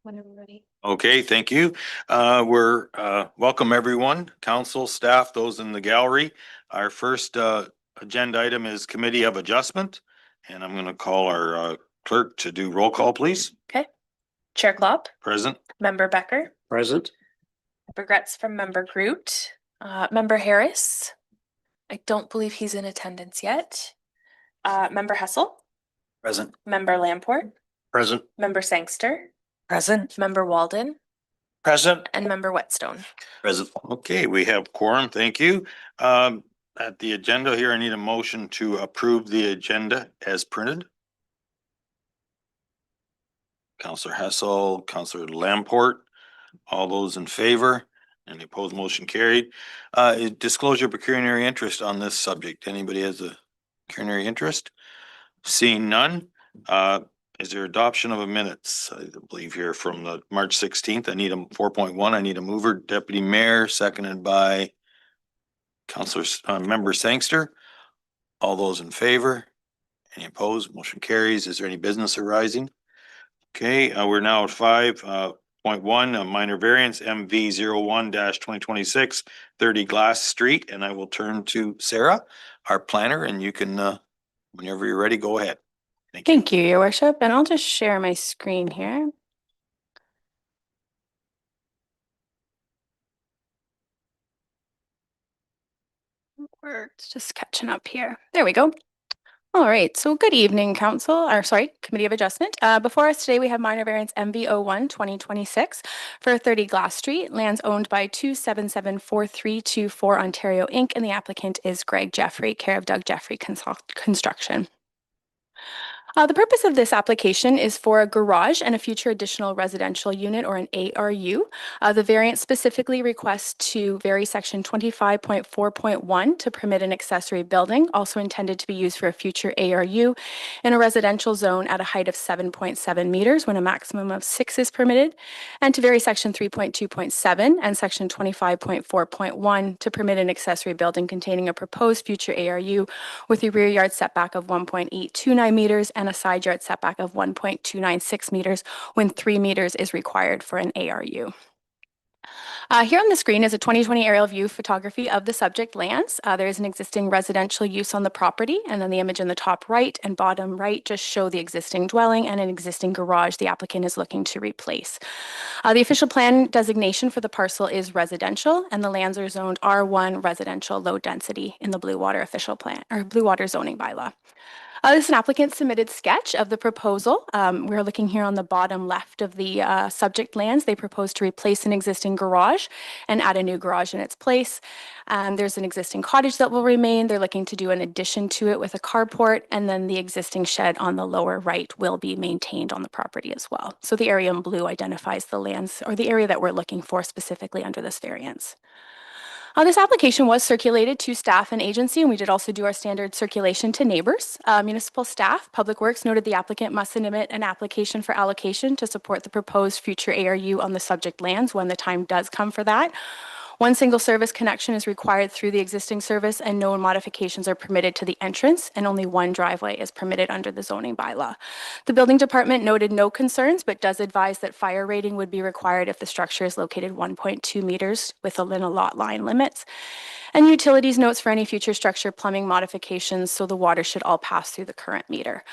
Whenever ready. Okay, thank you. We're welcome everyone, council, staff, those in the gallery. Our first agenda item is Committee of Adjustment, and I'm going to call our clerk to do roll call, please. Okay. Chair Klopp. Present. Member Becker. Present. Regrets from Member Groot. Member Harris. I don't believe he's in attendance yet. Member Hessel. Present. Member Lamport. Present. Member Sangster. Present. Member Walden. Present. And Member Whetstone. Present. Okay, we have quorum. Thank you. At the agenda here, I need a motion to approve the agenda as printed. Councillor Hessel, Councillor Lamport, all those in favor? Any opposed? Motion carried. Disclosure pecuniary interest on this subject. Anybody has a pecuniary interest? Seeing none, is there adoption of a minutes? I believe here from the March 16th. I need a 4.1. I need a mover, Deputy Mayor, seconded by Councillor Member Sangster. All those in favor? Any opposed? Motion carries. Is there any business arising? Okay, we're now at 5.1, a minor variance MV 01-2026, 30 Glass Street. And I will turn to Sarah, our planner, and you can, whenever you're ready, go ahead. Thank you, Your Worship. And I'll just share my screen here. We're just catching up here. There we go. All right, so good evening, Committee of Adjustment. Before us today, we have minor variance MV01-2026 for 30 Glass Street, lands owned by 2774324 Ontario Inc., and the applicant is Greg Jeffrey, care of Doug Jeffrey Construction. The purpose of this application is for a garage and a future additional residential unit, or an ARU. The variance specifically requests to vary section 25.4.1 to permit an accessory building, also intended to be used for a future ARU in a residential zone at a height of 7.7 meters when a maximum of 6 is permitted, and to vary section 3.2.7 and section 25.4.1 to permit an accessory building containing a proposed future ARU with a rear yard setback of 1.829 meters and a side yard setback of 1.296 meters when 3 meters is required for an ARU. Here on the screen is a 2020 aerial view photography of the subject lands. There is an existing residential use on the property, and then the image in the top right and bottom right just show the existing dwelling and an existing garage the applicant is looking to replace. The official plan designation for the parcel is residential, and the lands are zoned R1 residential low density in the Blue Water official plan, or Blue Water zoning bylaw. This is an applicant submitted sketch of the proposal. We're looking here on the bottom left of the subject lands. They propose to replace an existing garage and add a new garage in its place. There's an existing cottage that will remain. They're looking to do an addition to it with a carport, and then the existing shed on the lower right will be maintained on the property as well. So the area in blue identifies the lands, or the area that we're looking for specifically under this variance. This application was circulated to staff and agency, and we did also do our standard circulation to neighbors. Municipal staff, Public Works noted the applicant must submit an application for allocation to support the proposed future ARU on the subject lands when the time does come for that. One single service connection is required through the existing service, and no modifications are permitted to the entrance, and only one driveway is permitted under the zoning bylaw. The building department noted no concerns, but does advise that fire rating would be required if the structure is located 1.2 meters within a lot line limits. And utilities notes for any future structure plumbing modifications, so the water should all pass through the current meter.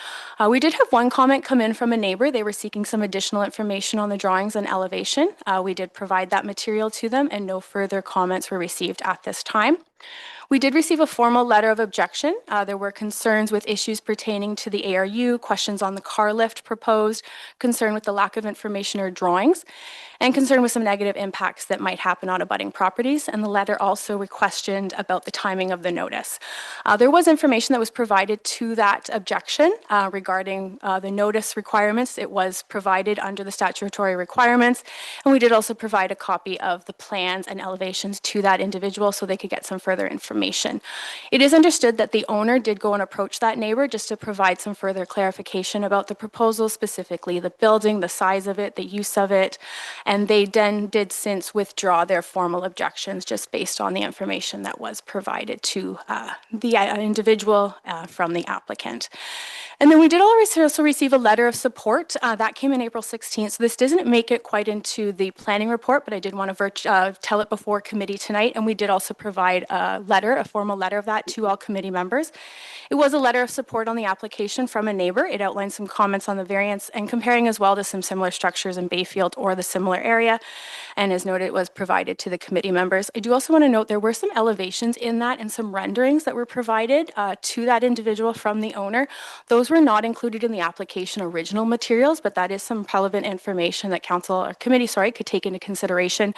We did have one comment come in from a neighbor. They were seeking some additional information on the drawings and elevation. We did provide that material to them, and no further comments were received at this time. We did receive a formal letter of objection. There were concerns with issues pertaining to the ARU, questions on the car lift proposed, concern with the lack of information or drawings, and concern with some negative impacts that might happen on abutting properties. And the letter also questioned about the timing of the notice. There was information that was provided to that objection regarding the notice requirements. It was provided under the statutory requirements, and we did also provide a copy of the plans and elevations to that individual so they could get some further further information. It is understood that the owner did go and approach that neighbor just to provide some further clarification about the proposal, specifically the building, the size of it, the use of it, and they then did since withdraw their formal objections just based on the information that was provided to the individual from the applicant. And then we did also receive a letter of support that came in April 16th. So this doesn't make it quite into the planning report, but I did want to tell it before committee tonight. And we did also provide a formal letter of that to all committee members. It was a letter of support on the application from a neighbor. It outlined some comments on the variance and comparing as well to some similar structures in Bayfield or the similar area. And as noted, it was provided to the committee members. I do also want to note there were some elevations in that and some renderings that were provided to that individual from the owner. Those were not included in the application original materials, but that is some relevant information that council or committee, could take into consideration,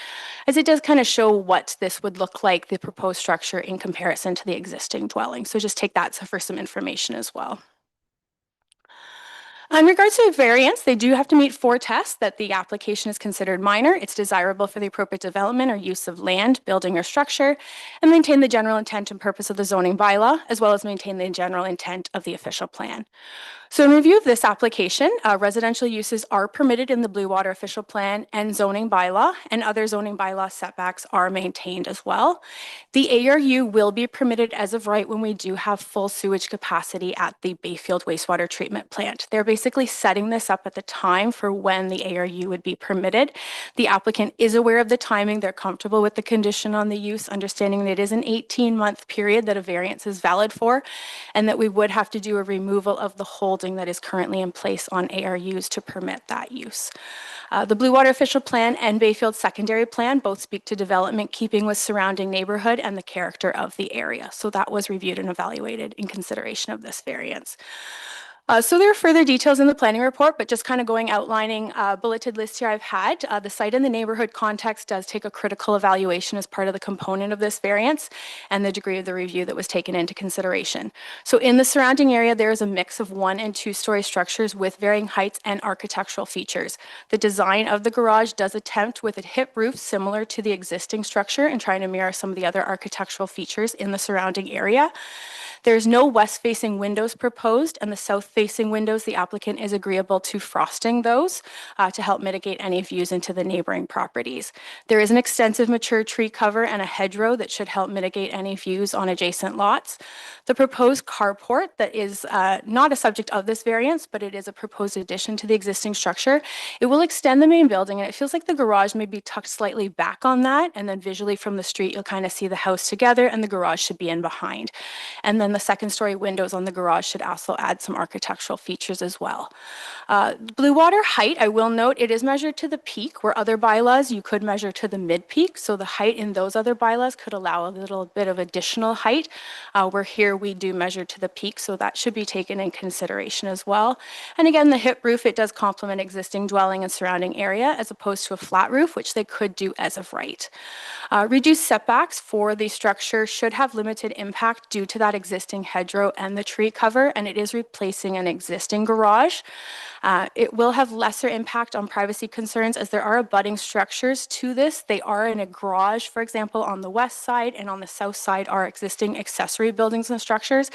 as it does kind of show what this would look like, the proposed structure in comparison to the existing dwelling. So just take that for some information as well. In regards to variance, they do have to meet 4 tests: that the application is considered minor, it's desirable for the appropriate development or use of land, building, or structure, and maintain the general intent and purpose of the zoning bylaw, as well as maintain the general intent of the official plan. So in review of this application, residential uses are permitted in the Blue Water Official Plan and zoning bylaw, and other zoning bylaw setbacks are maintained as well. The ARU will be permitted as of right when we do have full sewage capacity at the Bayfield Wastewater Treatment Plant. They're basically setting this up at the time for when the ARU would be permitted. The applicant is aware of the timing. They're comfortable with the condition on the use, understanding that it is an 18-month period that a variance is valid for, and that we would have to do a removal of the holding that is currently in place on ARUs to permit that use. The Blue Water Official Plan and Bayfield Secondary Plan both speak to development keeping with surrounding neighborhood and the character of the area. So that was reviewed and evaluated in consideration of this variance. So there are further details in the planning report, but just kind of outlining bulleted list here I've had. The site and the neighborhood context does take a critical evaluation as part of the component of this variance and the degree of the review that was taken into consideration. So in the surrounding area, there is a mix of 1- and 2-story structures with varying heights and architectural features. The design of the garage does attempt with a hip roof similar to the existing structure and trying to mirror some of the other architectural features in the surrounding area. There's no west-facing windows proposed, and the south-facing windows, the applicant is agreeable to frosting those to help mitigate any views into the neighboring properties. There is an extensive mature tree cover and a hedgerow that should help mitigate any views on adjacent lots. The proposed carport that is not a subject of this variance, but it is a proposed addition to the existing structure. It will extend the main building, and it feels like the garage may be tucked slightly back on that, and then visually from the street, you'll kind of see the house together, and the garage should be in behind. And then the 2nd-story windows on the garage should also add some architectural features as well. Blue Water height, I will note, it is measured to the peak, where other bylaws you could measure to the mid-peak. So the height in those other bylaws could allow a little bit of additional height, where here we do measure to the peak. So that should be taken in consideration as well. And again, the hip roof, it does complement existing dwelling and surrounding area as opposed to a flat roof, which they could do as of right. Reduced setbacks for the structure should have limited impact due to that existing hedgerow and the tree cover, and it is replacing an existing garage. It will have lesser impact on privacy concerns as there are abutting structures to this. They are in a garage, for example, on the west side, and on the south side are existing accessory buildings and structures.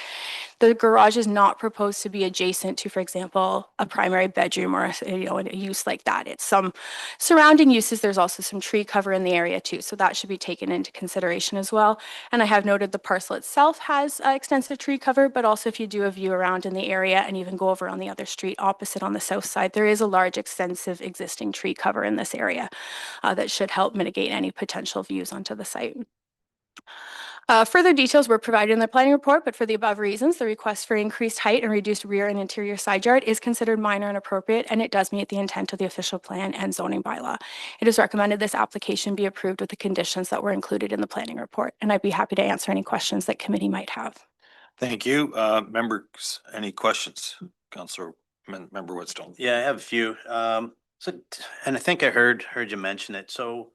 The garage is not proposed to be adjacent to, for example, a primary bedroom or a use like that. It's some surrounding uses. There's also some tree cover in the area too, so that should be taken into consideration as well. And I have noted the parcel itself has extensive tree cover, but also if you do a view around in the area and even go over on the other street opposite on the south side, there is a large extensive existing tree cover in this area that should help mitigate any potential views onto the site. Further details were provided in the planning report, but for the above reasons, the request for increased height and reduced rear and interior side yard is considered minor and appropriate, and it does meet the intent of the official plan and zoning bylaw. It is recommended this application be approved with the conditions that were included in the planning report, and I'd be happy to answer any questions that committee might have. Thank you. Members, any questions? Councilor Member Whitstone. Yeah, I have a few. And I think I heard you mention it. So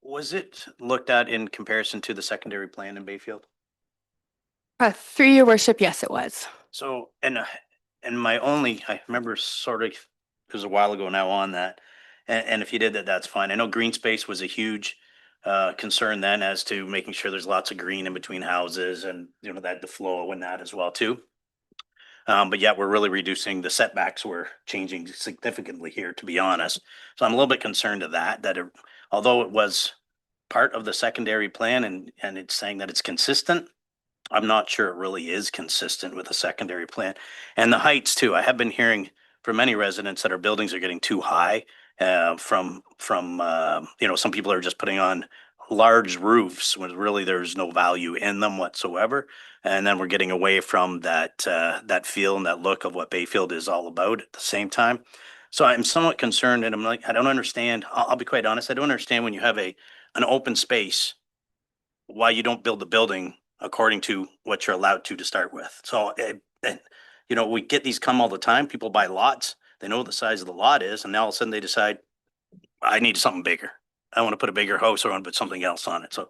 was it looked at in comparison to the secondary plan in Bayfield? Through your worship, yes, it was. So, and I remember sort of, it was a while ago now on that. And if you did that, that's fine. I know green space was a huge concern then as to making sure there's lots of green in between houses and, you know, that the flow and that as well too. But yet we're really reducing the setbacks. We're changing significantly here, to be honest. So I'm a little bit concerned of that although it was part of the secondary plan and it's saying that it's consistent, I'm not sure it really is consistent with the secondary plan. And the heights too. I have been hearing from many residents that our buildings are getting too high. From you know, some people are just putting on large roofs when really there's no value in them whatsoever. And then we're getting away from that feel and that look of what Bayfield is all about at the same time. So I'm somewhat concerned, and I'm like, I don't understand. I'll be quite honest. I don't understand when you have an open space, why you don't build the building according to what you're allowed to start with. So, you know, we get these come all the time. People buy lots. They know what the size of the lot is, and now all of a sudden they decide, I need something bigger. I want to put a bigger house or I want to put something else on it. So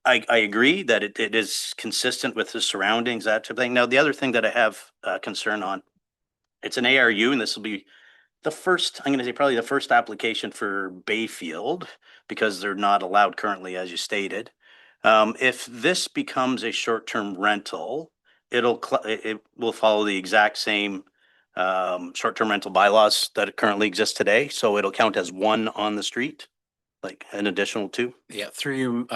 I agree that it is consistent with the surroundings, that type of thing. Now, the other thing that I have concern on, it's an ARU, and this will be the first, I'm going to say probably the first application for Bayfield, because they're not allowed currently, as you stated. If this becomes a short-term rental, it will follow the exact same short-term rental bylaws that currently exist today. So it'll count as one on the street, like an additional two. Yeah, through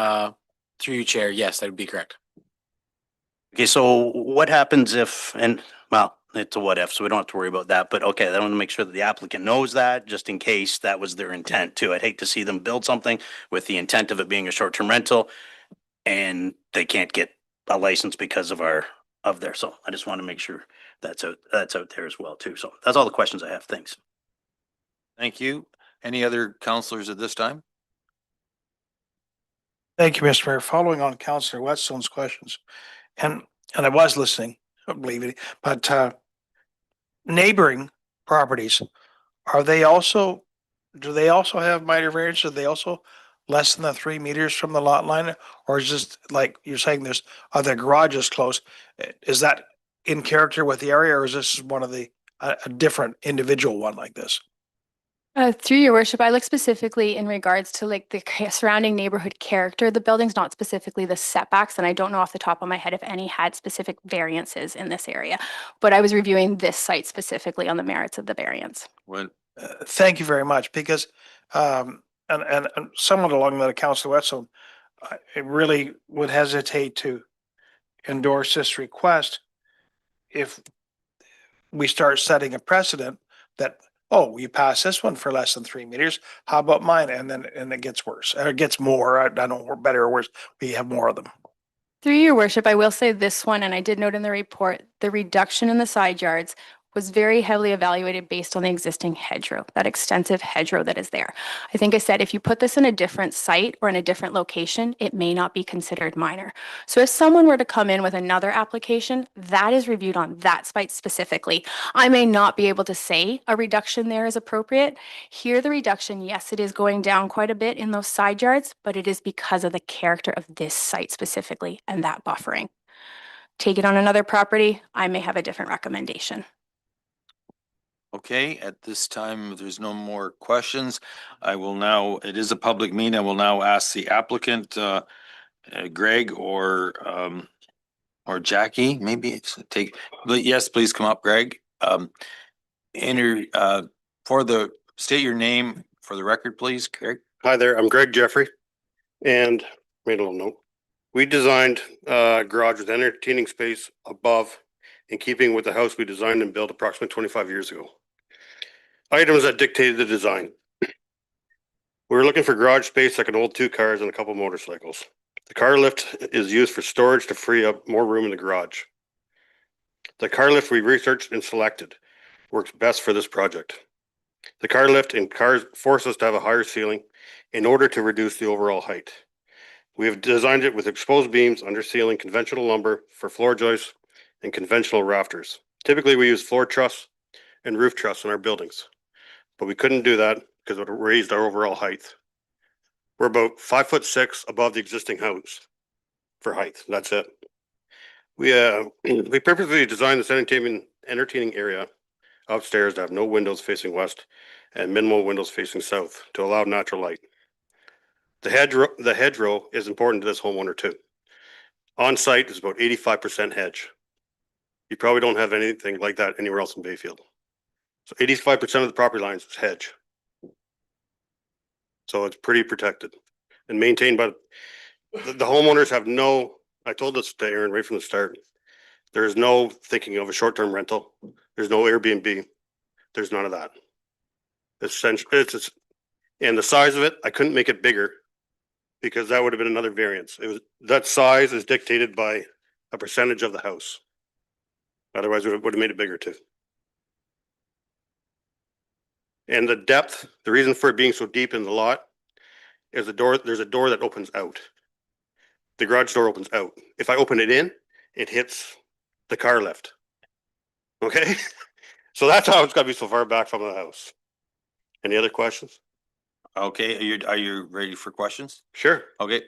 you, Chair. Yes, that would be correct. Okay, so what happens if, and well, it's a what if, so we don't have to worry about that, but okay, I want to make sure that the applicant knows that, just in case that was their intent too. I'd hate to see them build something with the intent of it being a short-term rental and they can't get a license because of there. So I just want to make sure that's out there as well too. So that's all the questions I have. Thanks. Thank you. Any other counselors at this time? Thank you, Mr. Mayor. Following on Councillor Whetstone's questions, and I was listening, I don't believe it, but neighboring properties, do they also have minor variance? Are they also less than the 3 meters from the lot line? Or is just like you're saying are the garages close? Is that in character with the area, or is this one of a different individual one like this? Through your worship, I look specifically in regards to like the surrounding neighborhood character of the buildings, not specifically the setbacks. And I don't know off the top of my head if any had specific variances in this area, but I was reviewing this site specifically on the merits of the variance. When, Thank you very much, because, and somewhat along that, Councillor Whetstone, I really would hesitate to endorse this request if we start setting a precedent that, oh, you pass this one for less than 3 meters, how about mine? And it gets worse, or it gets more, I don't know, better or worse, we have more of them. Through your worship, I will say this one, and I did note in the report, the reduction in the side yards was very heavily evaluated based on the existing hedgerow, that extensive hedgerow that is there. I think I said if you put this in a different site or in a different location, it may not be considered minor. So if someone were to come in with another application, that is reviewed on that site specifically. I may not be able to say a reduction there is appropriate. Here, the reduction, yes, it is going down quite a bit in those side yards, but it is because of the character of this site specifically and that buffering. Take it on another property, I may have a different recommendation. okay, at this time, if there's no more questions, I will now, it is a public meeting. I will now ask the applicant, Greg or Jackie, maybe it's but yes, please come up, Greg. State your name for the record, please, Greg. Hi there, I'm Greg Jeffrey, and made a little note. We designed a garage with entertaining space above, in keeping with the house we designed and built approximately 25 years ago. Items that dictated the design. We were looking for garage space that could hold 2 cars and a couple motorcycles. The car lift is used for storage to free up more room in the garage. The car lift we researched and selected works best for this project. The car lift in cars force us to have a higher ceiling in order to reduce the overall height. We have designed it with exposed beams under ceiling, conventional lumber for floor joists, and conventional rafters. Typically, we use floor truss and roof truss in our buildings, but we couldn't do that because it raised our overall height. We're about 5'6" above the existing house for height. That's it. We purposely designed this entertaining area upstairs to have no windows facing west and minimal windows facing south to allow natural light. The hedgerow is important to this homeowner too. On site is about 85% hedge. You probably don't have anything like that anywhere else in Bayfield. So 85% of the property lines is hedge. So it's pretty protected and maintained by the homeowners have no, I told this to Aaron right from the start. There is no thinking of a short-term rental. There's no Airbnb. There's none of that. Essentially, it's and the size of it, I couldn't make it bigger because that would have been another variance. It was, that size is dictated by a percentage of the house. Otherwise, we would have made it bigger too. And the depth, the reason for it being so deep in the lot is there's a door that opens out. The garage door opens out. If I open it in, it hits the car lift. Okay? So that's how it's gotta be so far back from the house. Any other questions? Okay, are you ready for questions? Sure. Okay,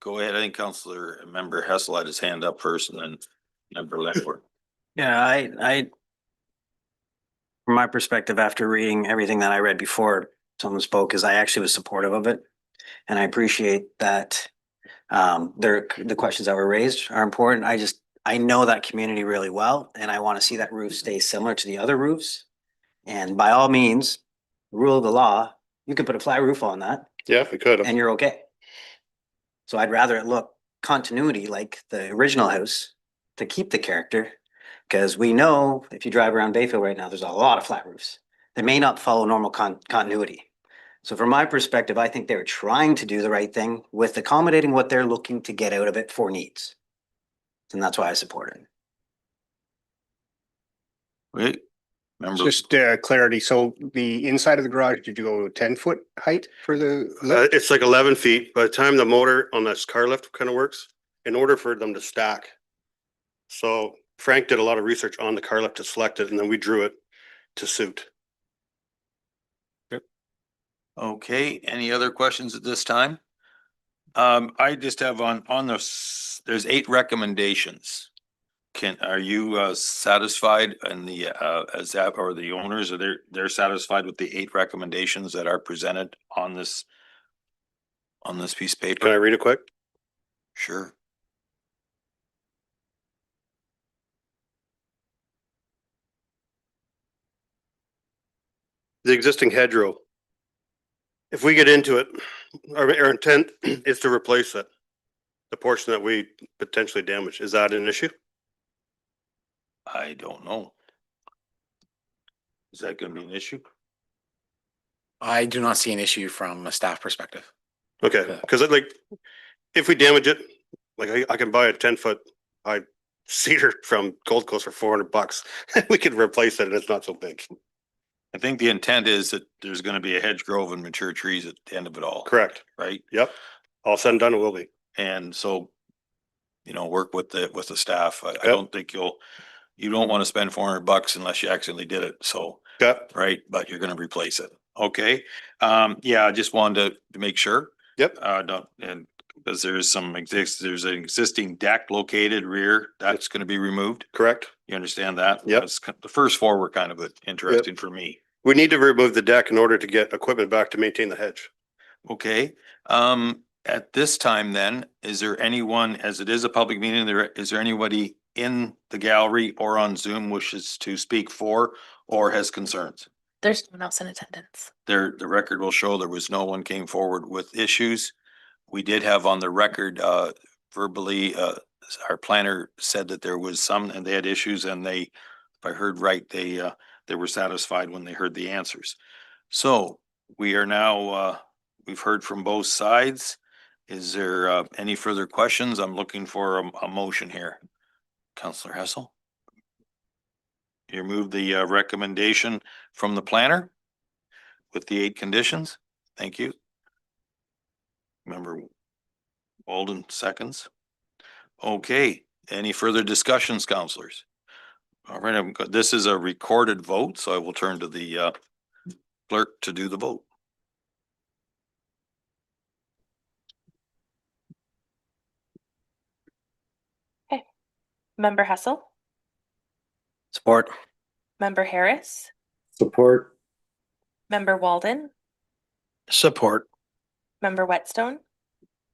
go ahead. I think Member Hessel had his hand up first and then Member Ledford. Yeah, from my perspective, after reading everything that I read before someone spoke, is I actually was supportive of it. And I appreciate that the questions that were raised are important. I know that community really well, and I want to see that roof stay similar to the other roofs. And by all means, rule of the law, you can put a flat roof on that Yeah, we could and have. you're okay. So I'd rather it look continuity like the original house to keep the character. Because we know if you drive around Bayfield right now, there's a lot of flat roofs. They may not follow normal continuity. So from my perspective, I think they're trying to do the right thing with accommodating what they're looking to get out of it for needs. And that's why I support it. Wait, member, Just clarity, so the inside of the garage, did you go 10-foot height for the lift? It's like 11 feet. By the time the motor on this car lift kind of works, in order for them to stack. So Frank did a lot of research on the car lift to select it, and then we drew it to suit. okay, any other questions at this time? I just have on there's 8 recommendations. Are you satisfied and as that or the owners are they're satisfied with the 8 recommendations that are presented on this piece of Can I paper? read it quick? Sure. The existing hedgerow. If we get into it, our intent is to replace it. The portion that we potentially damaged. Is that an issue? I don't know. Is that gonna be an issue? I do not see an issue from a staff perspective. Okay, because like, if we damage it, like I can buy a 10-foot high cedar from Gold Coast for $400. We could replace it and it's not so big. I think the intent is that there's gonna be a hedge grove and mature trees at the end of it all, Correct. right? Yep. All said and done, it will be. And so, work with the staff. I Yep. don't think you don't want to spend $400 unless you accidentally did it. So, Okay. right, but you're going to replace it. Okay. Yeah, I just wanted to make sure. Yep. Don't, and because there's an existing deck located rear, that's going to be removed. Correct. You understand that? Yep. The first 4 were kind of interesting for me. We need to remove the deck in order to get equipment back to maintain the hedge. Okay. At this time then, is there anyone, as it is a public meeting, is there anybody in the gallery or on Zoom wishes to speak for or has concerns? There's no one else in attendance. The record will show there was no one came forward with issues. We did have on the record, verbally, our planner said that there was some, and they had issues and if I heard right, they were satisfied when they heard the answers. So we are now, we've heard from both sides. Is there any further questions? I'm looking for a motion here. Councillor Hessel? You move the recommendation from the planner with the 8 conditions. Thank you. Member Walden seconds. Okay, any further discussions, councillors? All right, this is a recorded vote, so I will turn to the clerk to do the vote. Member Hessel, Support. Member Harris, Support. Member Walden, Support. Member Whetstone,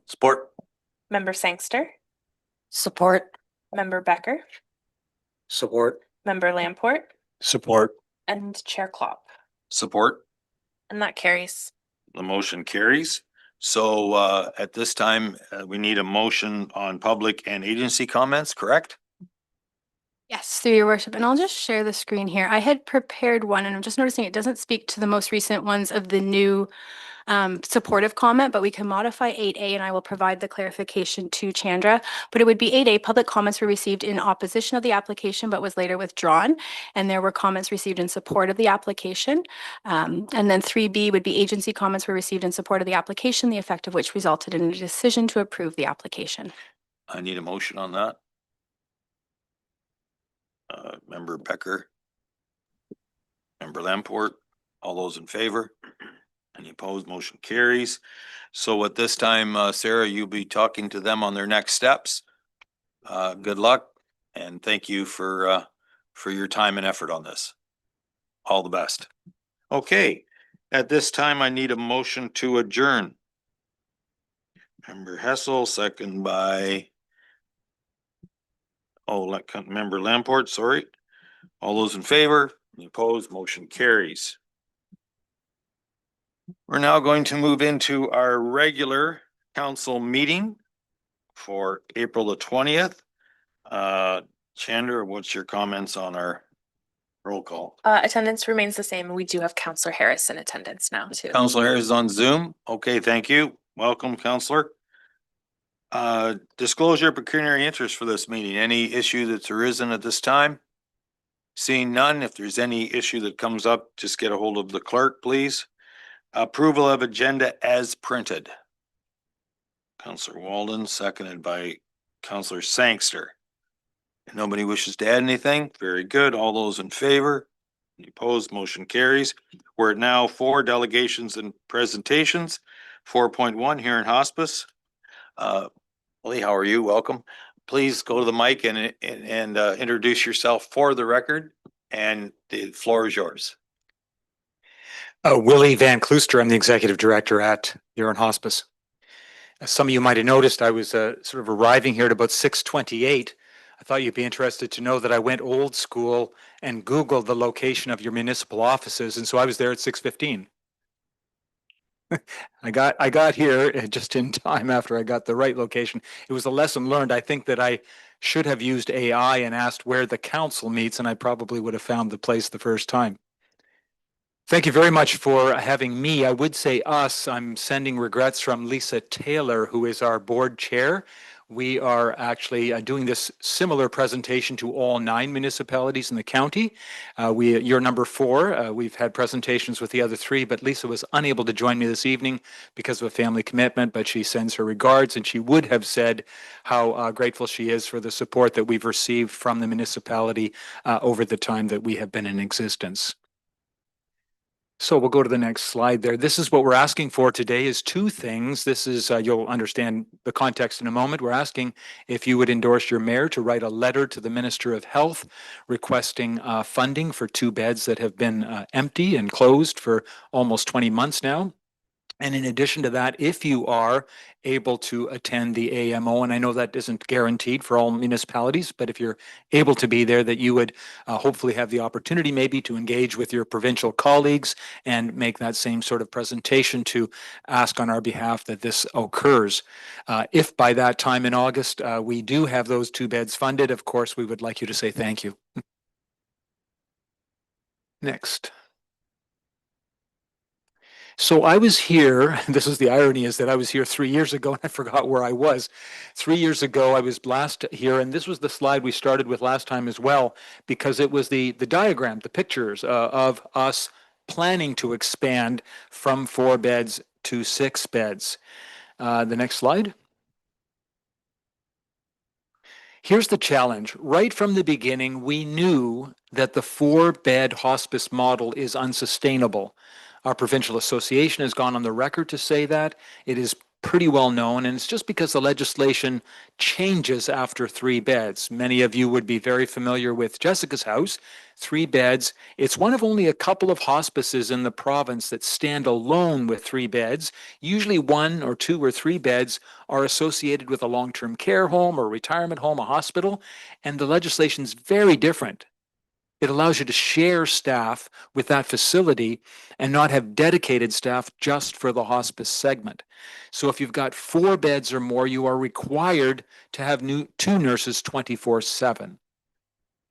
Support. Member Sangster, Support. Member Becker, Support. Member Lamport, Support. and Chair Klopp. Support. And that carries. The motion carries. So at this time, we need a motion on public and agency comments, correct? Yes, through your worship. And I'll just share the screen here. I had prepared one and I'm just noticing it doesn't speak to the most recent ones of the new supportive comment, but we can modify 8A and I will provide the clarification to Chandra. But it would be 8A, public comments were received in opposition of the application, but was later withdrawn. And there were comments received in support of the application. And then 3B would be agency comments were received in support of the application, the effect of which resulted in a decision to approve the application. I need a motion on that. Member Becker. Member Lamport, all those in favor? Any opposed? Motion carries. So at this time, Sarah, you'll be talking to them on their next steps. Good luck and thank you for your time and effort on this. All the best. Okay, at this time, I need a motion to adjourn. Member Hessel, second by Member Lamport, sorry. All those in favor? Any opposed? Motion carries. We're now going to move into our regular council meeting for April the 20th. Chandra, what's your comments on our roll call? Attendance remains the same. We do have Counselor Harris in attendance now too. Counselor Harris is on Zoom. Okay, thank you. Welcome, Counselor. Disclosure of pecuniary interest for this meeting. Any issue that's arisen at this time? Seeing none, if there's any issue that comes up, just get a hold of the clerk, please. Approval of agenda as printed. Counselor Walden, seconded by Counselor Sangster. Nobody wishes to add anything? Very good. All those in favor? Any opposed? Motion carries. We're at now 4 delegations and presentations. 4.1 here in hospice. Lee, how are you? Welcome. Please go to the mic and introduce yourself for the record, and the floor is yours. Willie Van Klooster, I'm the executive director at Huron Hospice. As some of you might have noticed, I was sort of arriving here at about 6:28. I thought you'd be interested to know that I went old school and Googled the location of your municipal offices, and so I was there at 6:15. I got here just in time after I got the right location. It was a lesson learned. I think that I should have used AI and asked where the council meets, and I probably would have found the place the first time. Thank you very much for having me. I would say us. I'm sending regrets from Lisa Taylor, who is our board chair. We are actually doing this similar presentation to all 9 municipalities in the county. You're number 4. We've had presentations with the other 3, but Lisa was unable to join me this evening because of a family commitment, but she sends her regards, and she would have said how grateful she is for the support that we've received from the municipality over the time that we have been in existence. So we'll go to the next slide there. This is what we're asking for today is 2 things. This is, you'll understand the context in a moment. We're asking if you would endorse your mayor to write a letter to the Minister of Health requesting funding for 2 beds that have been empty and closed for almost 20 months now. And in addition to that, if you are able to attend the AMO, and I know that isn't guaranteed for all municipalities, but if you're able to be there, that you would hopefully have the opportunity maybe to engage with your provincial colleagues and make that same sort of presentation to ask on our behalf that this occurs. If by that time in August, we do have those 2 beds funded, of course, we would like you to say thank you. Next. So I was here, this is the irony, is that I was here 3 years ago and I forgot where I was. 3 years ago, I was last here, and this was the slide we started with last time as well, because it was the diagram, the pictures of us planning to expand from 4 beds to 6 beds. The next slide. Here's the challenge. Right from the beginning, we knew that the 4-bed hospice model is unsustainable. Our provincial association has gone on the record to say that. It is pretty well known, and it's just because the legislation changes after 3 beds. Many of you would be very familiar with Jessica's house, 3 beds. It's one of only a couple of hospices in the province that stand alone with 3 beds. Usually 1 or 2 or 3 beds are associated with a long-term care home or retirement home, a hospital, and the legislation is very different. It allows you to share staff with that facility and not have dedicated staff just for the hospice segment. So if you've got 4 beds or more, you are required to have 2 nurses 24/7.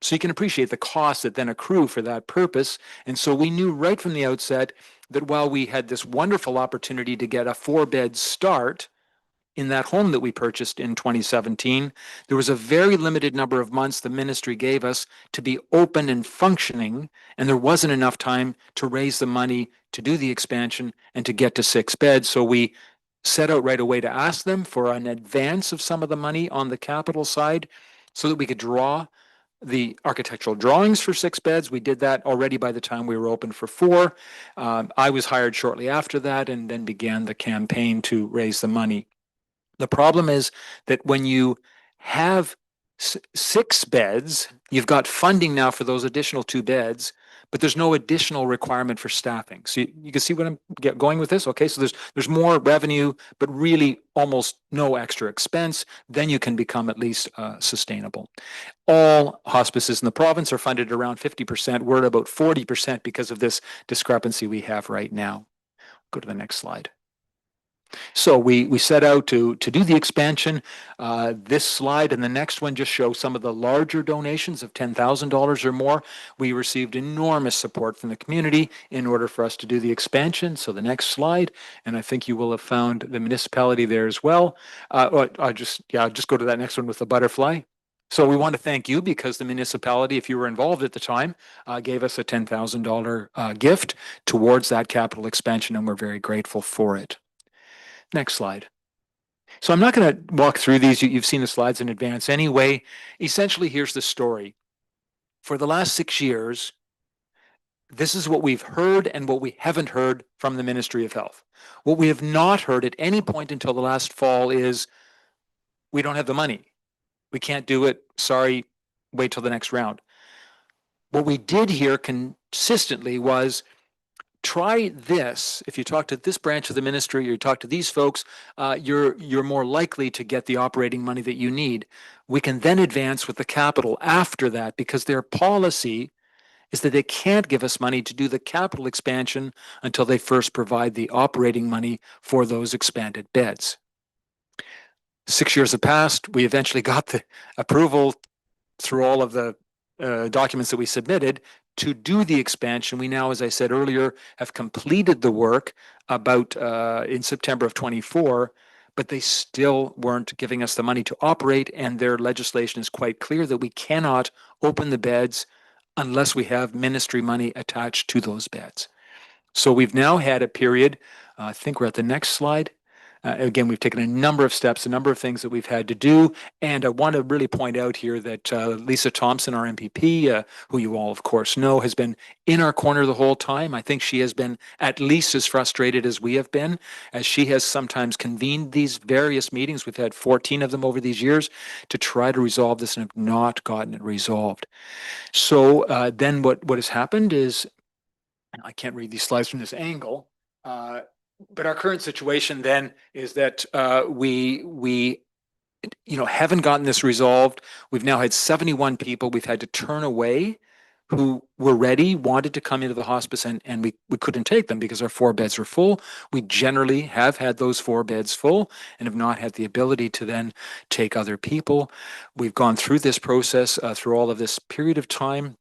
So you can appreciate the costs that then accrue for that purpose. And so we knew right from the outset that while we had this wonderful opportunity to get a 4-bed start in that home that we purchased in 2017, there was a very limited number of months the ministry gave us to be open and functioning, and there wasn't enough time to raise the money to do the expansion and to get to 6 beds. So we set out right away to ask them for an advance of some of the money on the capital side so that we could draw the architectural drawings for 6 beds. We did that already by the time we were open for 4. I was hired shortly after that and then began the campaign to raise the money. The problem is that when you have 6 beds, you've got funding now for those additional 2 beds, but there's no additional requirement for staffing. So you can see what I'm going with this? Okay, so there's more revenue, but really almost no extra expense. Then you can become at least sustainable. All hospices in the province are funded around 50%. We're at about 40% because of this discrepancy we have right now. Go to the next slide. So we set out to do the expansion. This slide and the next one just show some of the larger donations of $10,000 or more. We received enormous support from the community in order for us to do the expansion. So the next slide, and I think you will have found the municipality there as well. I'll just go to that next one with the butterfly. So we want to thank you because the municipality, if you were involved at the time, gave us a $10,000 gift towards that capital expansion, and we're very grateful for it. Next slide. So I'm not going to walk through these. You've seen the slides in advance anyway. Essentially, here's the story. For the last 6 years, this is what we've heard and what we haven't heard from the Ministry of Health. What we have not heard at any point until the last fall is, we don't have the money. We can't do it. Sorry, wait till the next round. What we did hear consistently was, try this. If you talk to this branch of the ministry, or you talk to these folks, you're more likely to get the operating money that you need. We can then advance with the capital after that, because their policy is that they can't give us money to do the capital expansion until they first provide the operating money for those expanded beds. 6 years have passed. We eventually got the approval through all of the documents that we submitted to do the expansion. We now, as I said earlier, have completed the work about in September of 24, but they still weren't giving us the money to operate, and their legislation is quite clear that we cannot open the beds unless we have ministry money attached to those beds. So we've now had a period, I think we're at the next slide. Again, we've taken a number of steps, a number of things that we've had to do. And I want to really point out here that Lisa Thompson, our MPP, who you all, of course, know, has been in our corner the whole time. I think she has been at least as frustrated as we have been, as she has sometimes convened these various meetings. We've had 14 of them over these years to try to resolve this and have not gotten it resolved. So then what has happened is, I can't read these slides from this angle, but our current situation then is that we haven't gotten this resolved. We've now had 71 people we've had to turn away who were ready, wanted to come into the hospice, and we couldn't take them because our 4 beds were full. We generally have had those 4 beds full and have not had the ability to then take other people. We've gone through this process through all of this period of time,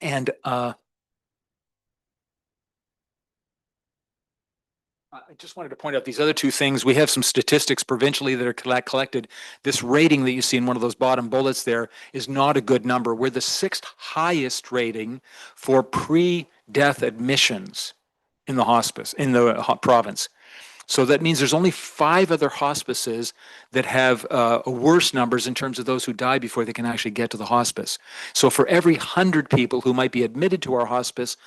and I just wanted to point out these other 2 things. We have some statistics provincially that are collected. This rating that you see in one of those bottom bullets there is not a good number. We're the 6th highest rating for pre-death admissions in the hospice, in the province. So that means there's only 5 other hospices that have worse numbers in terms of those who die before they can actually get to the hospice. So for every 100 people who might be admitted to our hospice,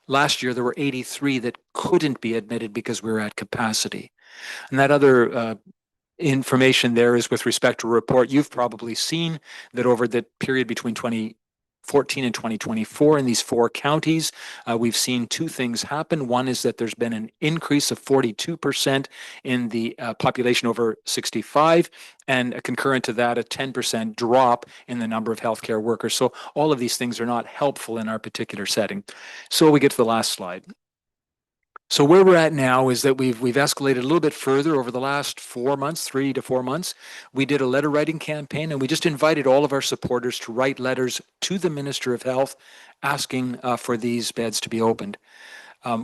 Last year, there were 83 that couldn't be admitted because we were at capacity. And that other information there is with respect to a report. You've probably seen that over the period between 2014 and 2024 in these 4 counties, we've seen 2 things happen. One is that there's been an increase of 42% in the population over 65, and a concurrent to that, a 10% drop in the number of healthcare workers. So all of these things are not helpful in our particular setting. So we get to the last slide. So where we're at now is that we've escalated a little bit further over the last 4 months, 3 to 4 months. We did a letter writing campaign, and we just invited all of our supporters to write letters to the Minister of Health asking for these beds to be opened.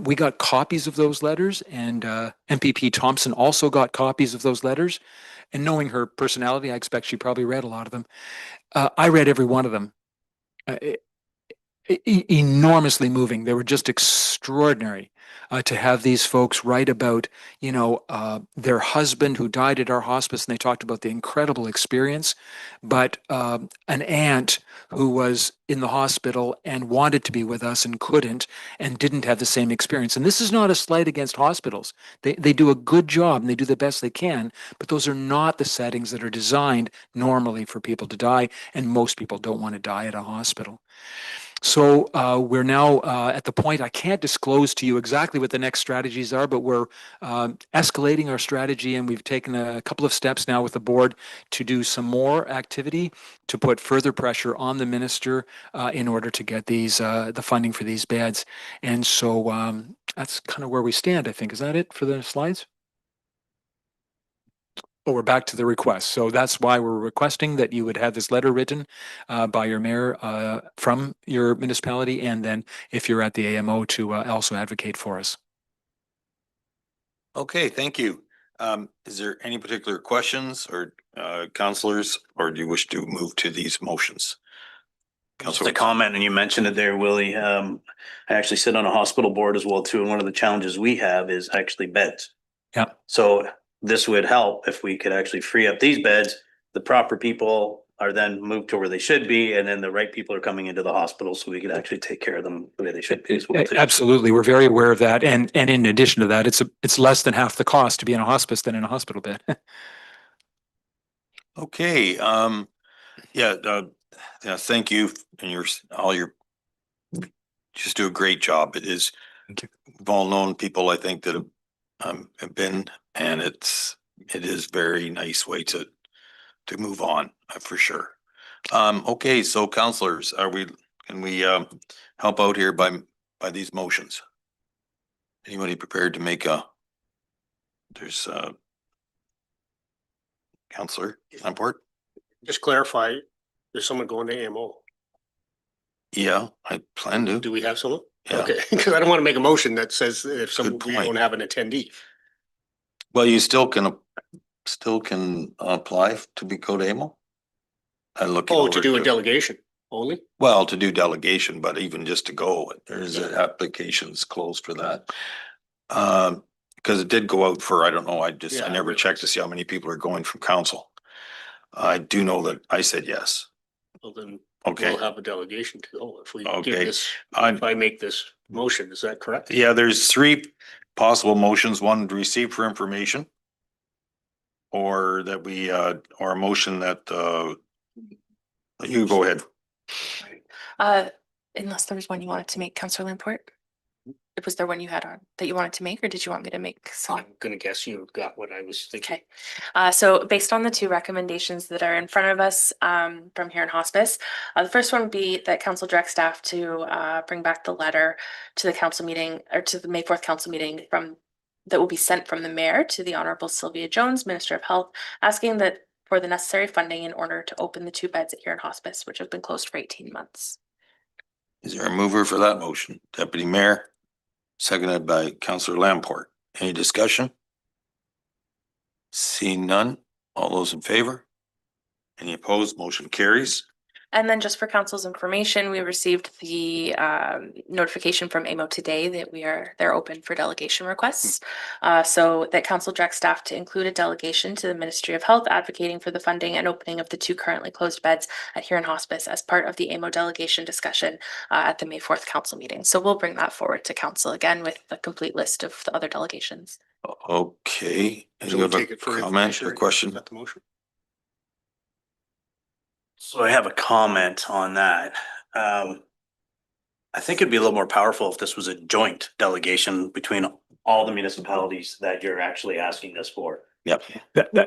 We got copies of those letters, and MPP Thompson also got copies of those letters. And knowing her personality, I expect she probably read a lot of them. I read every one of them. Enormously moving. They were just extraordinary to have these folks write about, their husband who died at our hospice, and they talked about the incredible experience, but an aunt who was in the hospital and wanted to be with us and couldn't and didn't have the same experience. And this is not a slight against hospitals. They do a good job and they do the best they can, but those are not the settings that are designed normally for people to die, and most people don't want to die at a hospital. So we're now at the point, I can't disclose to you exactly what the next strategies are, but we're escalating our strategy, and we've taken a couple of steps now with the board to do some more activity to put further pressure on the minister in order to get these the funding for these beds. And so that's kind of where we stand, I think. Is that it for the slides? Oh, we're back to the request. So that's why we're requesting that you would have this letter written by your mayor from your municipality, and then if you're at the AMO to also advocate for us. Okay, thank you. Is there any particular questions or councillors, or do you wish to move to these motions? Just a comment, and you mentioned it there, Willie. I actually sit on a hospital board as well too, and one of the challenges we have is actually beds. Yeah. So this would help if we could actually free up these beds. The proper people are then moved to where they should be, and then the right people are coming into the hospital, so we could actually take care of them the way they should be as well too. Absolutely, we're very aware of that, and in addition to that, it's less than half the cost to be in a hospice than in a hospital bed. Okay, yeah, thank you, and all your just do a great job. It is well-known people, I think, that have been, and it is very nice way to move on for sure. Okay, so councillors, can we help out here by these motions? Anybody prepared to make there's Councillor Lamport? Just clarify, there's someone going to AMO. Yeah, I plan to. Do we have someone? Yeah. Okay, because I don't want to make a motion that says if we point. don't have an attendee. Well, you still can apply to go to AMO. I look. Oh, to do a delegation only? Well, to do delegation, but even just to go, there's applications closed for that. Because it did go out for, I don't know, I never checked to see how many people are going from council. I do know that I said yes. Well, then Okay. we'll have a delegation to go if we give Okay. this, if I make this motion, is that correct? Yeah, there's 3 possible motions. One, to receive for information. Or that we, or a motion that, you go ahead. Unless there was one you wanted to make, Councillor Lamport? Was there one you had on that you wanted to make, or did you want me to make some? I'm gonna guess you got what I was thinking. Okay, so based on the 2 recommendations that are in front of us from here in hospice, the first one would be that council direct staff to bring back the letter to the council meeting, or to the May 4th council meeting that will be sent from the mayor to the Honorable Sylvia Jones, Minister of Health, asking that for the necessary funding in order to open the 2 beds at Huron Hospice, which have been closed for 18 months. Is there a mover for that motion? Deputy Mayor, seconded by Councillor Lamport. Any discussion? Seeing none, all those in favor? Any opposed? Motion carries. And then just for council's information, we received the notification from AMO today that they're open for delegation requests. So that council directs staff to include a delegation to the Ministry of Health advocating for the funding and opening of the 2 currently closed beds at Huron Hospice as part of the AMO delegation discussion at the May 4th council meeting. So we'll bring that forward to council again with a complete list of the other delegations. Okay. So Any we'll other take it for comment information, or right? Is question? that the motion? So I have a comment on that. I think it'd be a little more powerful if this was a joint delegation between all the municipalities that you're actually asking us for. Yep.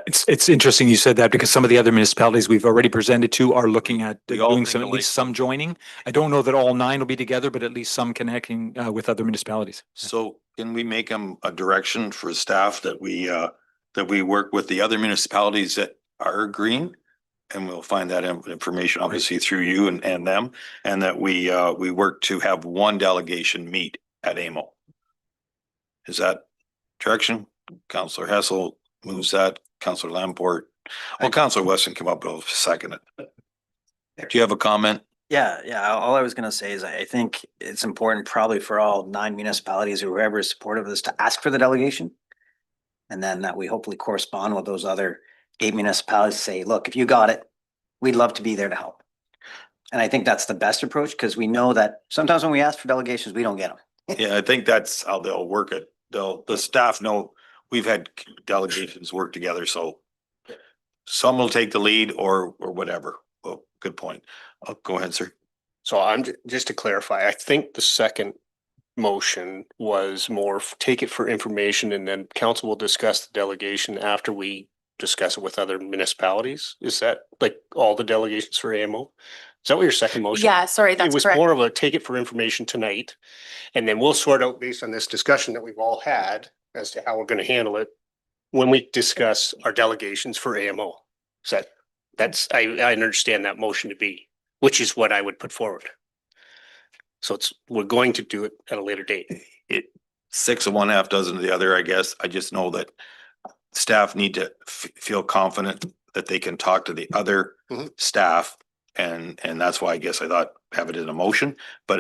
It's interesting you said that because some of the other municipalities we've already presented to are looking at We all doing think some, at alike. least some joining. I don't know that all 9 will be together, but at least some connecting with other municipalities. So can we make them a direction for staff that we work with the other municipalities that are green? And we'll find that information obviously through you and them, and that we work to have one delegation meet at AMO. Is that direction? Councillor Hessel moves that, Councillor Lamport. Well, Councillor Weston come up with a second. Do you have a comment? Yeah. All I was gonna say is I think it's important probably for all 9 municipalities or whoever is supportive of this to ask for the delegation. And then that we hopefully correspond with those other 8 municipalities, say, look, if you got it, we'd love to be there to help. And I think that's the best approach because we know that sometimes when we ask for delegations, we don't get them. Yeah, I think that's how they'll work it. The staff know we've had delegations work together, so some will take the lead or whatever. Well, good point. Go ahead, sir. So just to clarify, I think the second motion was more take it for information and then council will discuss the delegation after we discuss it with other municipalities. Is that like all the delegations for AMO? Is that what your second motion? Yeah, sorry, It that's was correct. more of a take it for information tonight. And then we'll sort out based on this discussion that we've all had as to how we're going to handle it when we discuss our delegations for AMO. So I understand that motion to be, which is what I would put forward. So we're going to do it at a later date. 6 of one, half dozen of the other, I guess. I just know that staff need to feel confident that they can talk to the other Mhm. staff. And that's why I guess I thought have it in a motion, but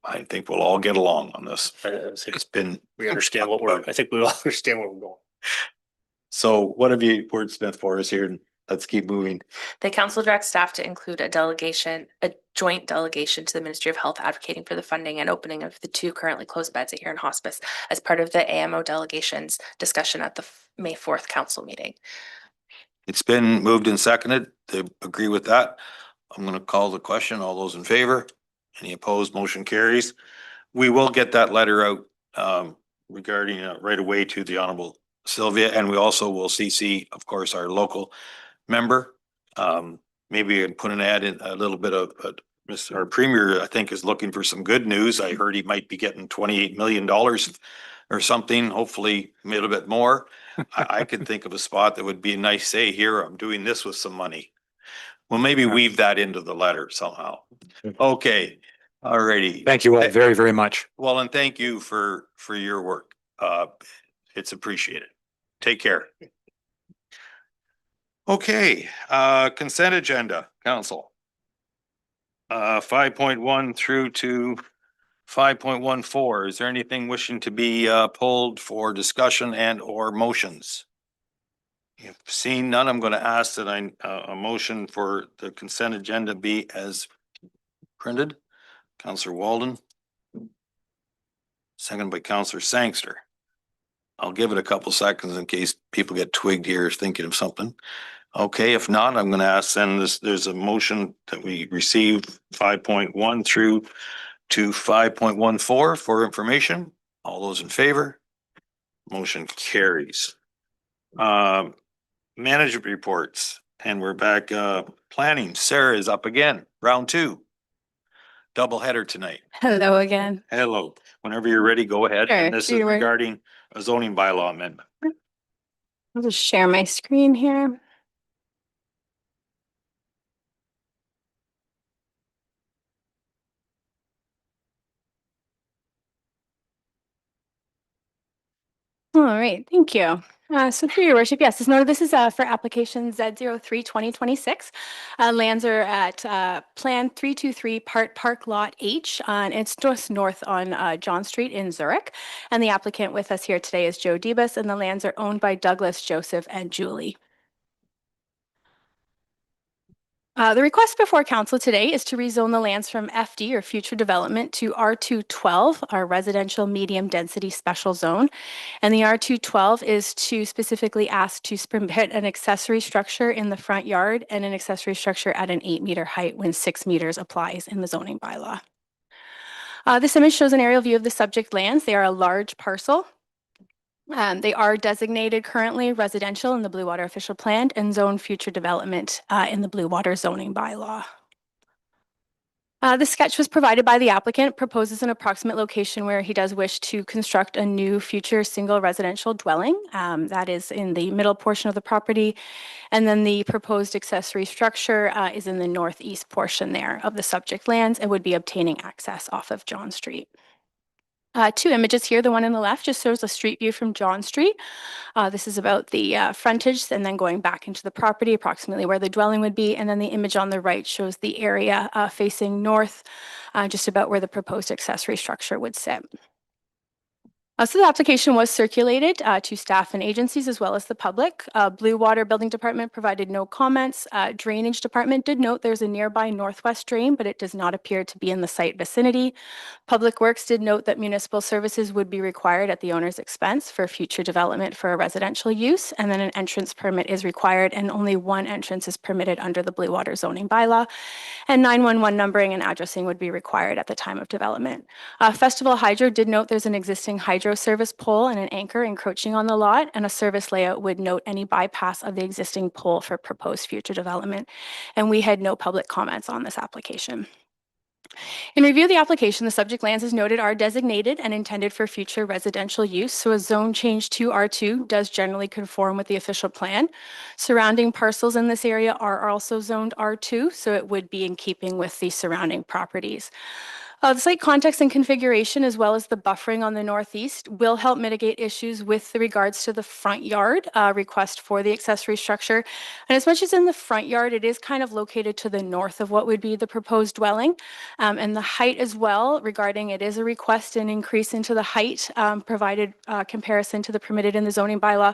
I think we'll all get along on this. It's been, We understand I think we all understand where we're going. so what have you wordsmith for us here? Let's keep moving. The council directs staff to include a joint delegation to the Ministry of Health advocating for the funding and opening of the 2 currently closed beds at Huron Hospice as part of the AMO delegations discussion at the May 4th council meeting. It's been moved and seconded. They agree with that. I'm gonna call the question. All those in favor? Any opposed? Motion carries. We will get that letter out regarding right away to the Honorable Sylvia, and we also will CC, of course, our local member. Maybe put an ad in a little bit of our Premier, I think, is looking for some good news. I heard he might be getting $28 million or something, hopefully a little bit more. I could think of a spot that would be a nice say here, I'm doing this with some money. Well, maybe weave that into the letter somehow. Okay, alrighty. Thank you all very, very much. Well, and thank you for your work. It's appreciated. Take care. Okay, consent agenda, council. 5.1 through to 5.14. Is there anything wishing to be pulled for discussion and or motions? If seeing none, I'm going to ask that a motion for the consent agenda be as printed. Councillor Walden. Second by Councillor Sangster. I'll give it a couple seconds in case people get twigged here thinking of something. Okay, if not, I'm going to ask then there's a motion that we receive 5.1 through to 5.14 for information. All those in favor? Motion carries. Management reports, and we're back planning. Sarah is up again, round 2. Double header tonight. Hello again. Hello. Whenever you're ready, go ahead. Sure, And this is you were- regarding a zoning bylaw amendment. I'll just share my screen here. All right, thank you. So through your worship, yes, as noted, this is for application Z03 2026. Lands are at Plan 323 Park Lot H, and it's just north on John Street in Zurich. And the applicant with us here today is Joe Debus, and the lands are owned by Douglas, Joseph, and Julie. The request before council today is to rezone the lands from FD or future development to R212, our residential medium density special zone. And the R212 is to specifically ask to permit an accessory structure in the front yard and an accessory structure at an 8-meter height when 6 meters applies in the zoning bylaw. This image shows an aerial view of the subject lands. They are a large parcel. They are designated currently residential in the Blue Water Official Plan and zone future development in the Blue Water zoning bylaw. The sketch was provided by the applicant, proposes an approximate location where he does wish to construct a new future single residential dwelling. That is in the middle portion of the property. And then the proposed accessory structure is in the northeast portion there of the subject lands and would be obtaining access off of John Street. Two images here. The one on the left just shows a street view from John Street. This is about the frontage and then going back into the property, approximately where the dwelling would be. And then the image on the right shows the area facing north, just about where the proposed accessory structure would sit. So the application was circulated to staff and agencies as well as the public. Blue Water Building Department provided no comments. Drainage Department did note there's a nearby northwest drain, but it does not appear to be in the site vicinity. Public Works did note that municipal services would be required at the owner's expense for future development for a residential use, and then an entrance permit is required, and only one entrance is permitted under the Blue Water zoning bylaw. And 911 numbering and addressing would be required at the time of development. Festival Hydro did note there's an existing hydro service pole and an anchor encroaching on the lot, and a service layout would note any bypass of the existing pole for proposed future development. And we had no public comments on this application. In review of the application, the subject lands as noted are designated and intended for future residential use, so a zone change to R2 does generally conform with the official plan. Surrounding parcels in this area are also zoned R2, so it would be in keeping with the surrounding properties. The site context and configuration, as well as the buffering on the northeast, will help mitigate issues with regards to the front yard request for the accessory structure. And as much as in the front yard, it is kind of located to the north of what would be the proposed dwelling. And the height as well, regarding it is a request an increase into the height provided comparison to the permitted in the zoning bylaw.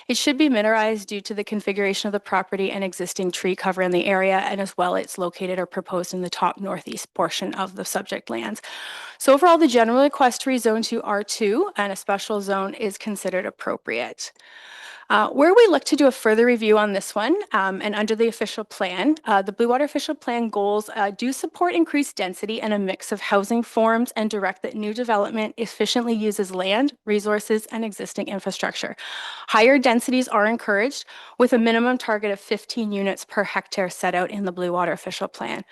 It should be minimized due to the configuration of the property and existing tree cover in the area, and as well it's located or proposed in the top northeast portion of the subject lands. So overall, the general request to rezone to R2 and a special zone is considered appropriate. Where we look to do a further review on this one, and under the official plan, the Blue Water official plan goals do support increased density and a mix of housing forms and direct that new development efficiently uses land, resources, and existing infrastructure. Higher densities are encouraged with a minimum target of 15 units per hectare set out in the Blue Water official plan.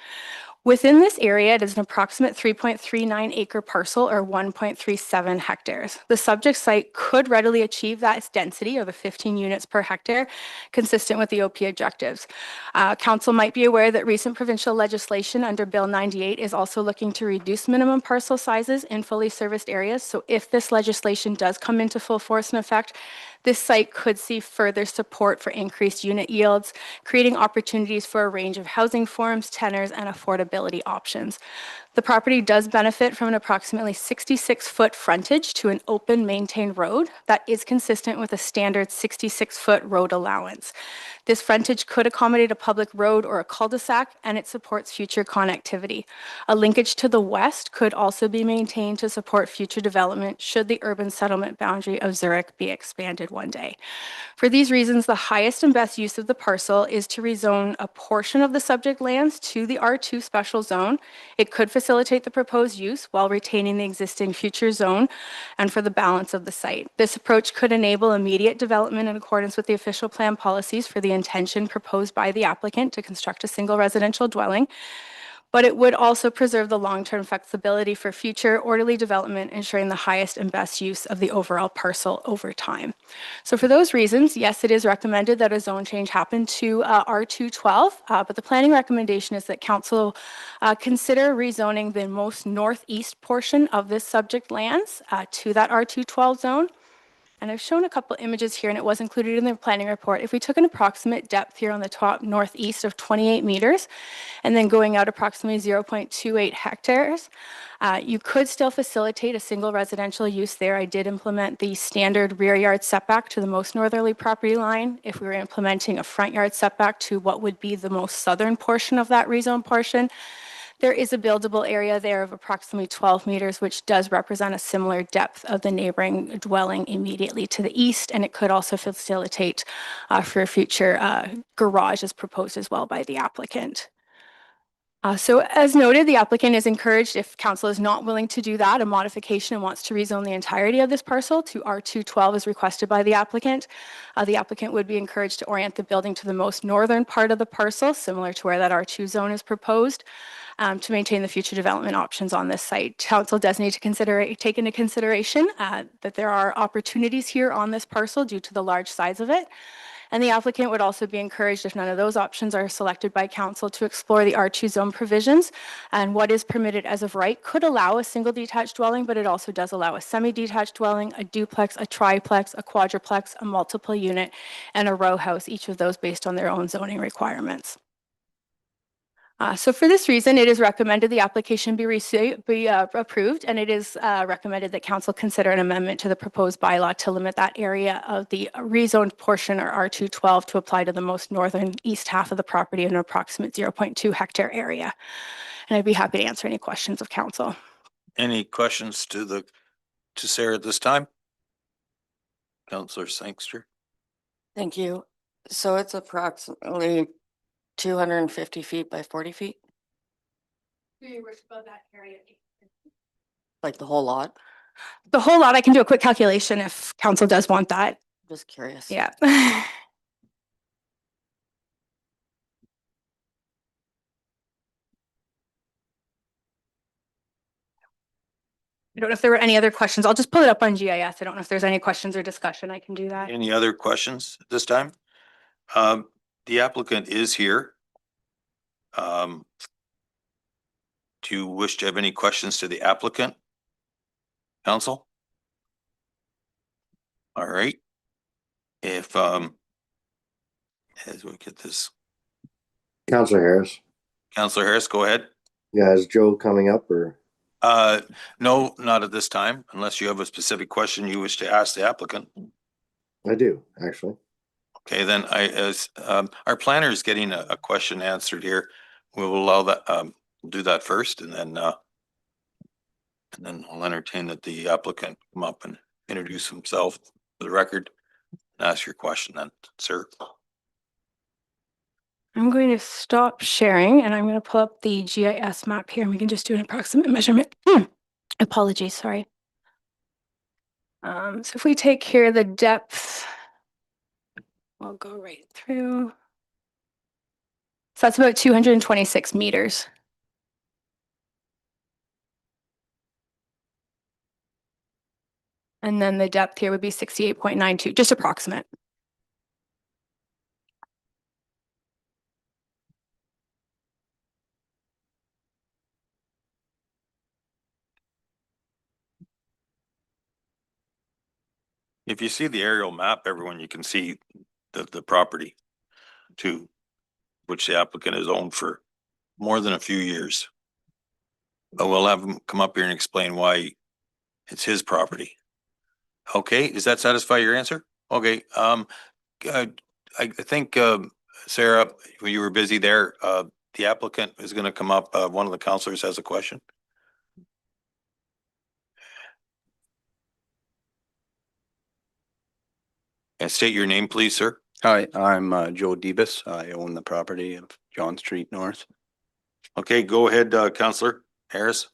Within this area, it is an approximate 3.39 acre parcel or 1.37 hectares. The subject site could readily achieve that density or the 15 units per hectare, consistent with the OP objectives. Council might be aware that recent provincial legislation under Bill 98 is also looking to reduce minimum parcel sizes in fully serviced areas. So if this legislation does come into full force and effect, this site could see further support for increased unit yields, creating opportunities for a range of housing forms, tenors, and affordability options. The property does benefit from an approximately 66-foot frontage to an open maintained road that is consistent with a standard 66-foot road allowance. This frontage could accommodate a public road or a cul-de-sac, and it supports future connectivity. A linkage to the west could also be maintained to support future development should the urban settlement boundary of Zurich be expanded one day. For these reasons, the highest and best use of the parcel is to rezone a portion of the subject lands to the R2 special zone. It could facilitate the proposed use while retaining the existing future zone and for the balance of the site. This approach could enable immediate development in accordance with the official plan policies for the intention proposed by the applicant to construct a single residential dwelling, but it would also preserve the long-term flexibility for future orderly development, ensuring the highest and best use of the overall parcel over time. So for those reasons, yes, it is recommended that a zone change happen to R212, but the planning recommendation is that council consider rezoning the most northeast portion of this subject lands to that R212 zone. And I've shown a couple images here, and it was included in the planning report. If we took an approximate depth here on the top northeast of 28 meters, and then going out approximately 0.28 hectares, you could still facilitate a single residential use there. I did implement the standard rear yard setback to the most northerly property line. If we were implementing a front yard setback to what would be the most southern portion of that rezone portion, there is a buildable area there of approximately 12 meters, which does represent a similar depth of the neighboring dwelling immediately to the east, and it could also facilitate for a future garage as proposed as well by the applicant. So as noted, the applicant is encouraged, if council is not willing to do that, a modification and wants to rezone the entirety of this parcel to R212 as requested by the applicant. The applicant would be encouraged to orient the building to the most northern part of the parcel, similar to where that R2 zone is proposed, to maintain the future development options on this site. Council does need to take into consideration that there are opportunities here on this parcel due to the large size of it. And the applicant would also be encouraged, if none of those options are selected by council, to explore the R2 zone provisions. And what is permitted as of right could allow a single detached dwelling, but it also does allow a semi-detached dwelling, a duplex, a triplex, a quadruplex, a multiple unit, and a row house, each of those based on their own zoning requirements. So for this reason, it is recommended the application be approved, and it is recommended that council consider an amendment to the proposed bylaw to limit that area of the rezoned portion, or R212, to apply to the most northern east half of the property in an approximate 0.2 hectare area. And I'd be happy to answer any questions of council. Any questions to Sarah at this time? Councillor Sangster? Thank you. So it's approximately 250 feet by 40 feet, like the whole lot? The whole lot, I can do a quick calculation if council does want that. Just curious. Yeah. I don't know if there were any other questions. I'll just pull it up on GIS. I don't know if there's any questions or discussion. I can do that. Any other questions at this time? The applicant is here. Do you wish to have any questions to the applicant? Council? All right. If, as we get this, Councillor Harris. Councillor Harris, go ahead. Yeah, is Joe coming up or? No, not at this time, unless you have a specific question you wish to ask the applicant. I do, actually. Okay, then our planner is getting a question answered here. We will allow that, do that first, and then I'll entertain that the applicant come up and introduce himself for the record and ask your question then, sir. I'm going to stop sharing, and I'm going to pull up the GIS map here, and we can just do an approximate measurement. Apologies, sorry. So if we take here the depth, we'll go right through. So that's about 226 meters. And then the depth here would be 68.92, just approximate. If you see the aerial map, everyone, you can see the property too, which the applicant has owned for more than a few years. But we'll have him come up here and explain why it's his property. Okay, does that satisfy your answer? Okay, I think, Sarah, when you were busy there, the applicant is gonna come up. One of the counselors has a question. And state your name, please, sir. Hi, I'm Joe Debus. I own the property of John Street North. Okay, go ahead, Counselor Harris.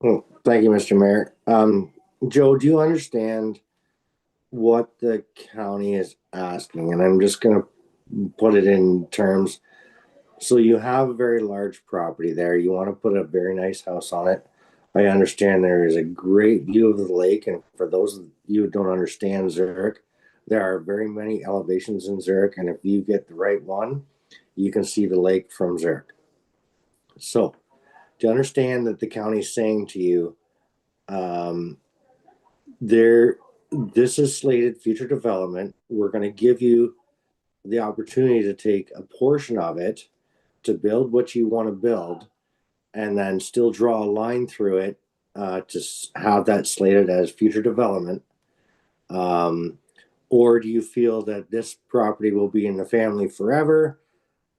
Oh, thank you, Mr. Mayor. Joe, do you understand what the county is asking? And I'm just gonna put it in terms. So you have a very large property there. You want to put a very nice house on it. I understand there is a great view of the lake. And for those of you who don't understand Zurich, there are very many elevations in Zurich. And if you get the right one, you can see the lake from Zurich. So to understand that the county is saying to you, this is slated future development. We're gonna give you the opportunity to take a portion of it to build what you want to build and then still draw a line through it to have that slated as future development. Or do you feel that this property will be in the family forever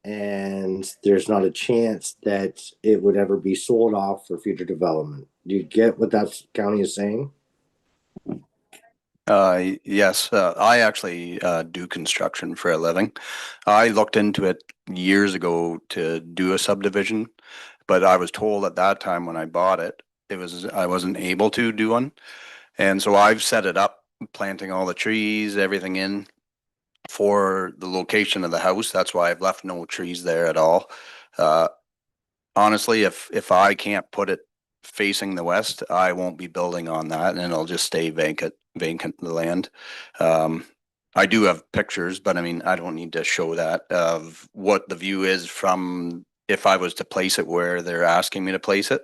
and there's not a chance that it would ever be sold off for future development? Do you get what that county is saying? Yes, I actually do construction for a living. I looked into it years ago to do a subdivision, but I was told at that time when I bought it, I wasn't able to do one. And so I've set it up, planting all the trees, everything in for the location of the house. That's why I've left no trees there at all. Honestly, if I can't put it facing the west, I won't be building on that and it'll just stay vacant the land. I do have pictures, but I mean, I don't need to show that of what the view is from if I was to place it where they're asking me to place it,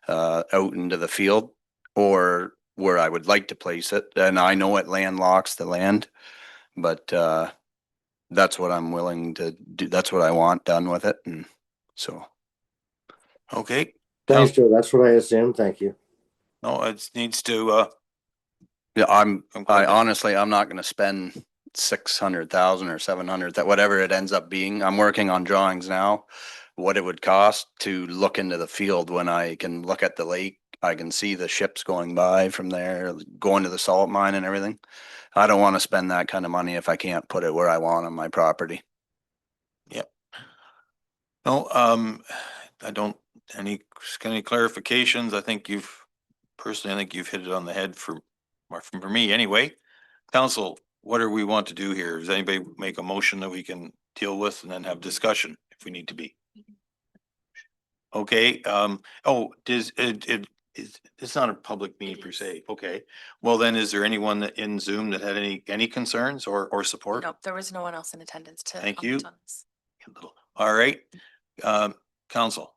out into the field or where I would like to place it. And I know it landlocks the land, but that's what I'm willing to do. That's what I want done with it. And so. Okay. Thanks, Joe. That's what I assumed. Thank you. No, it needs to, Yeah, I'm honestly, I'm not gonna spend 600,000 or 700, that whatever it ends up being. I'm working on drawings now, what it would cost to look into the field when I can look at the lake. I can see the ships going by from there, going to the salt mine and everything. I don't want to spend that kind of money if I can't put it where I want on my property. Yep. No, I don't, any clarifications? I think I think you've hit it on the head for me anyway. Council, what do we want to do here? Does anybody make a motion that we can deal with and then have discussion if we need to be? Okay, it's not a public meeting per se. Okay. Well, then is there anyone in Zoom that had any concerns or support? No, there was no one else in attendance to. Thank you. comment on this. All right, council.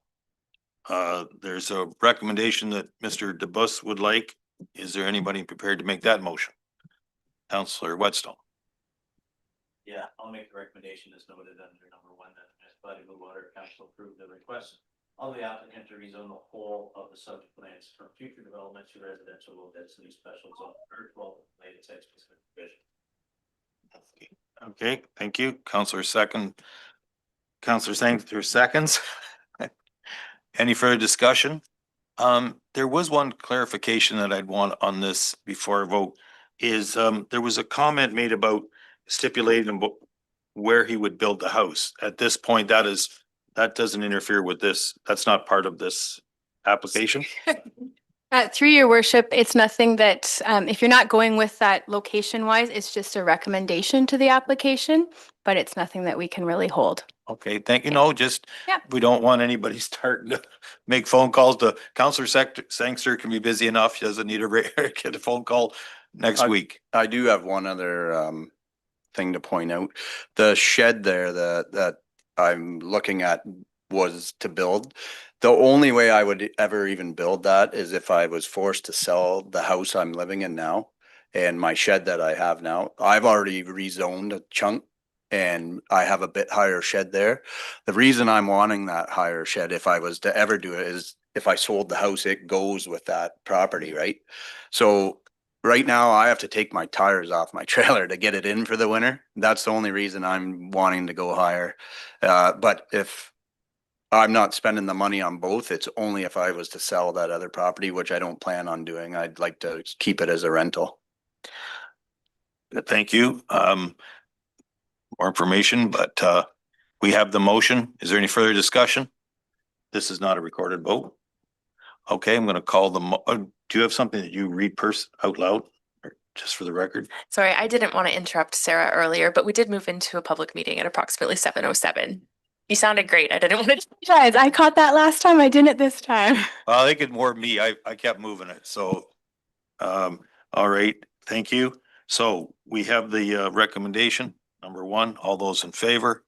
There's a recommendation that Mr. DeBus would like. Is there anybody prepared to make that motion? Councillor Whetstone. Yeah, I'll make the recommendation as noted under number 1 that the municipality of Water Council approve the request of the applicant to rezone the whole of the subject lands from future development to residential low density special zone or 12 related site specific provision. Okay, thank you. Councillor Sangster seconds. Any further discussion? There was one clarification that I'd want on this before I vote is, there was a comment made about stipulating where he would build the house. At this point, that doesn't interfere with this. That's not part of this application. Through your worship, it's nothing that, if you're not going with that location wise, it's just a recommendation to the application, but it's nothing that we can really hold. Okay, thank you. No, just, Yeah. we don't want anybody starting to make phone calls to Councillor Sangster can be busy enough. He doesn't need to get a phone call next week. I do have one other thing to point out. The shed there that I'm looking at was to build. The only way I would ever even build that is if I was forced to sell the house I'm living in now and my shed that I have now. I've already rezoned a chunk and I have a bit higher shed there. The reason I'm wanting that higher shed, if I was to ever do it, is if I sold the house, it goes with that property, right? So right now I have to take my tires off my trailer to get it in for the winter. That's the only reason I'm wanting to go higher. But if I'm not spending the money on both, it's only if I was to sell that other property, which I don't plan on doing. I'd like to keep it as a rental. Thank you. More information, but we have the motion. Is there any further discussion? This is not a recorded vote. Okay, I'm going to call do you have something that you read out loud or just for the record? Sorry, I didn't want to interrupt Sarah earlier, but we did move into a public meeting at approximately 7:07. You sounded great. I didn't want to. Guys, I caught that last time. I didn't this time. Well, I think it more me. I kept moving it. So, all right. Thank you. So we have the recommendation. Number 1, all those in favor?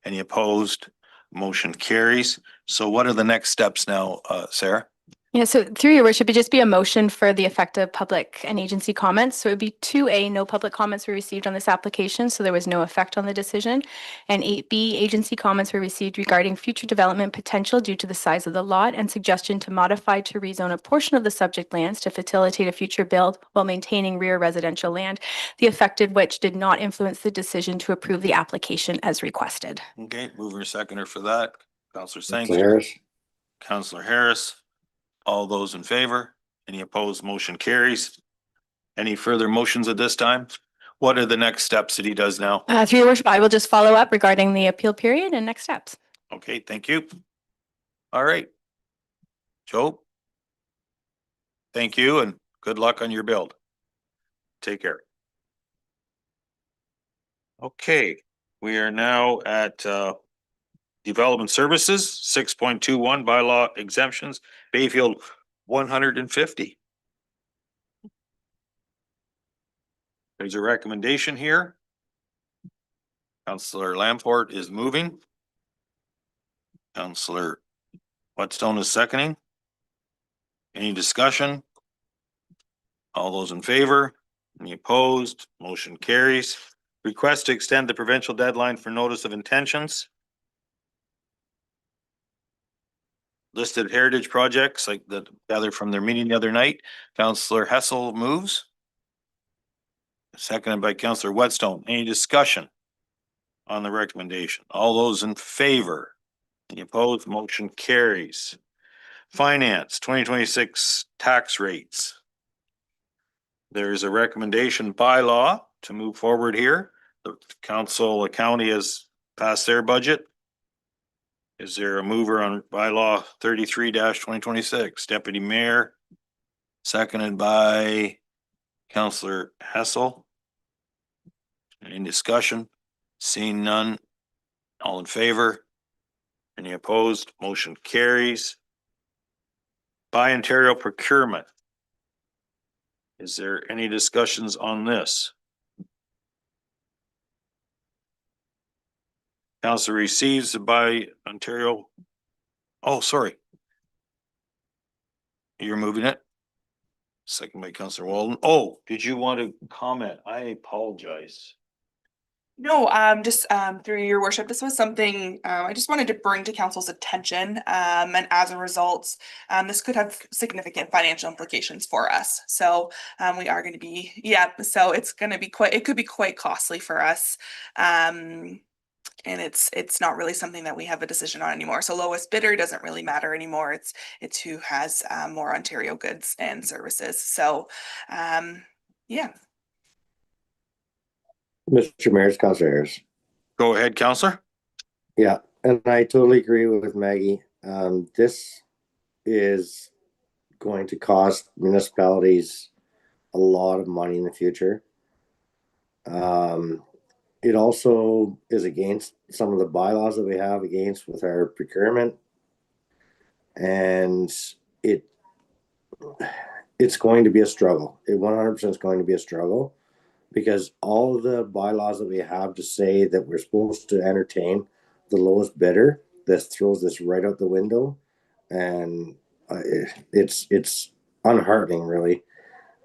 Any opposed? Motion carries. So what are the next steps now, Sarah? Yeah, so through your worship, it'd just be a motion for the effect of public and agency comments. So it would be 2A, no public comments were received on this application, so there was no effect on the decision. And 8B, agency comments were received regarding future development potential due to the size of the lot and suggestion to modify to rezone a portion of the subject lands to facilitate a future build while maintaining rear residential land, the effect of which did not influence the decision to approve the application as requested. Okay, mover and seconder for that. Counselor Counselor Sangster, Harris. Counselor Harris. All those in favor? Any opposed? Motion carries. Any further motions at this time? What are the next steps that he does now? Through your worship, I will just follow up regarding the appeal period and next steps. Okay, thank you. All right. Joe? Thank you and good luck on your build. Take care. Okay, we are now at Development Services, 6.21 bylaw exemptions, Bayfield 150. There's a recommendation here. Counselor Lamport is moving. Counselor Whetstone is seconding. Any discussion? All those in favor? Any opposed? Motion carries. Request to extend the provincial deadline for notice of intentions. Listed heritage projects like that gathered from their meeting the other night. Counselor Hessel moves. Seconded by Counselor Whetstone. Any discussion on the recommendation? All those in favor? Any opposed? Motion carries. Finance 2026 tax rates. There is a recommendation by law to move forward here. The council, the county has passed their budget. Is there a mover on bylaw 33-2026? Deputy Mayor, seconded by Counselor Hessel. Any discussion? Seeing none. All in favor? Any opposed? Motion carries. Buy Ontario procurement. Is there any discussions on this? Council receives the Buy Ontario. Oh, sorry. You're moving it? Second by Councilor Walden. Oh, did you want to comment? I apologize. No, just through your worship, this was something I just wanted to bring to council's attention. And as a result, this could have significant financial implications for us. So we are going to be, so it's going to be it could be quite costly for us. And it's not really something that we have a decision on anymore. So lowest bidder doesn't really matter anymore. It's who has more Ontario goods and services. So yeah. Mr. Mayor, Counselor Harris. Go ahead, Counselor. Yeah, and I totally agree with Maggie. This is going to cost municipalities a lot of money in the future. It also is against some of the bylaws that we have against with our procurement. And it's going to be a struggle. It 100% is going to be a struggle. Because all the bylaws that we have to say that we're supposed to entertain the lowest bidder, this throws this right out the window, and it's unheartening, really,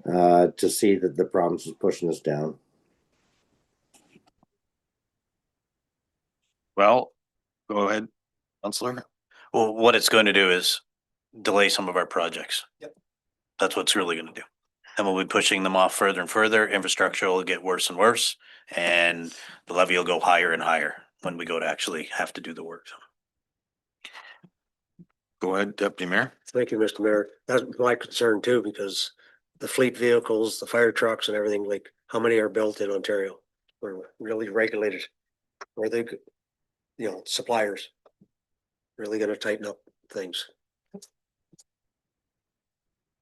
to see that the province is pushing us down. Well, go ahead, Councilor. Well, what it's going to do is delay some of our projects. Yep. That's what's really going to do. And we'll be pushing them off further and further. Infrastructure will get worse and worse, and the levy will go higher and higher when we go to actually have to do the work. Go ahead, Deputy Mayor. Thank you, Mr. Mayor. That's my concern too, because the fleet vehicles, the fire trucks and everything, like how many are built in Ontario? We're really regulated. Are they, suppliers really going to tighten up things?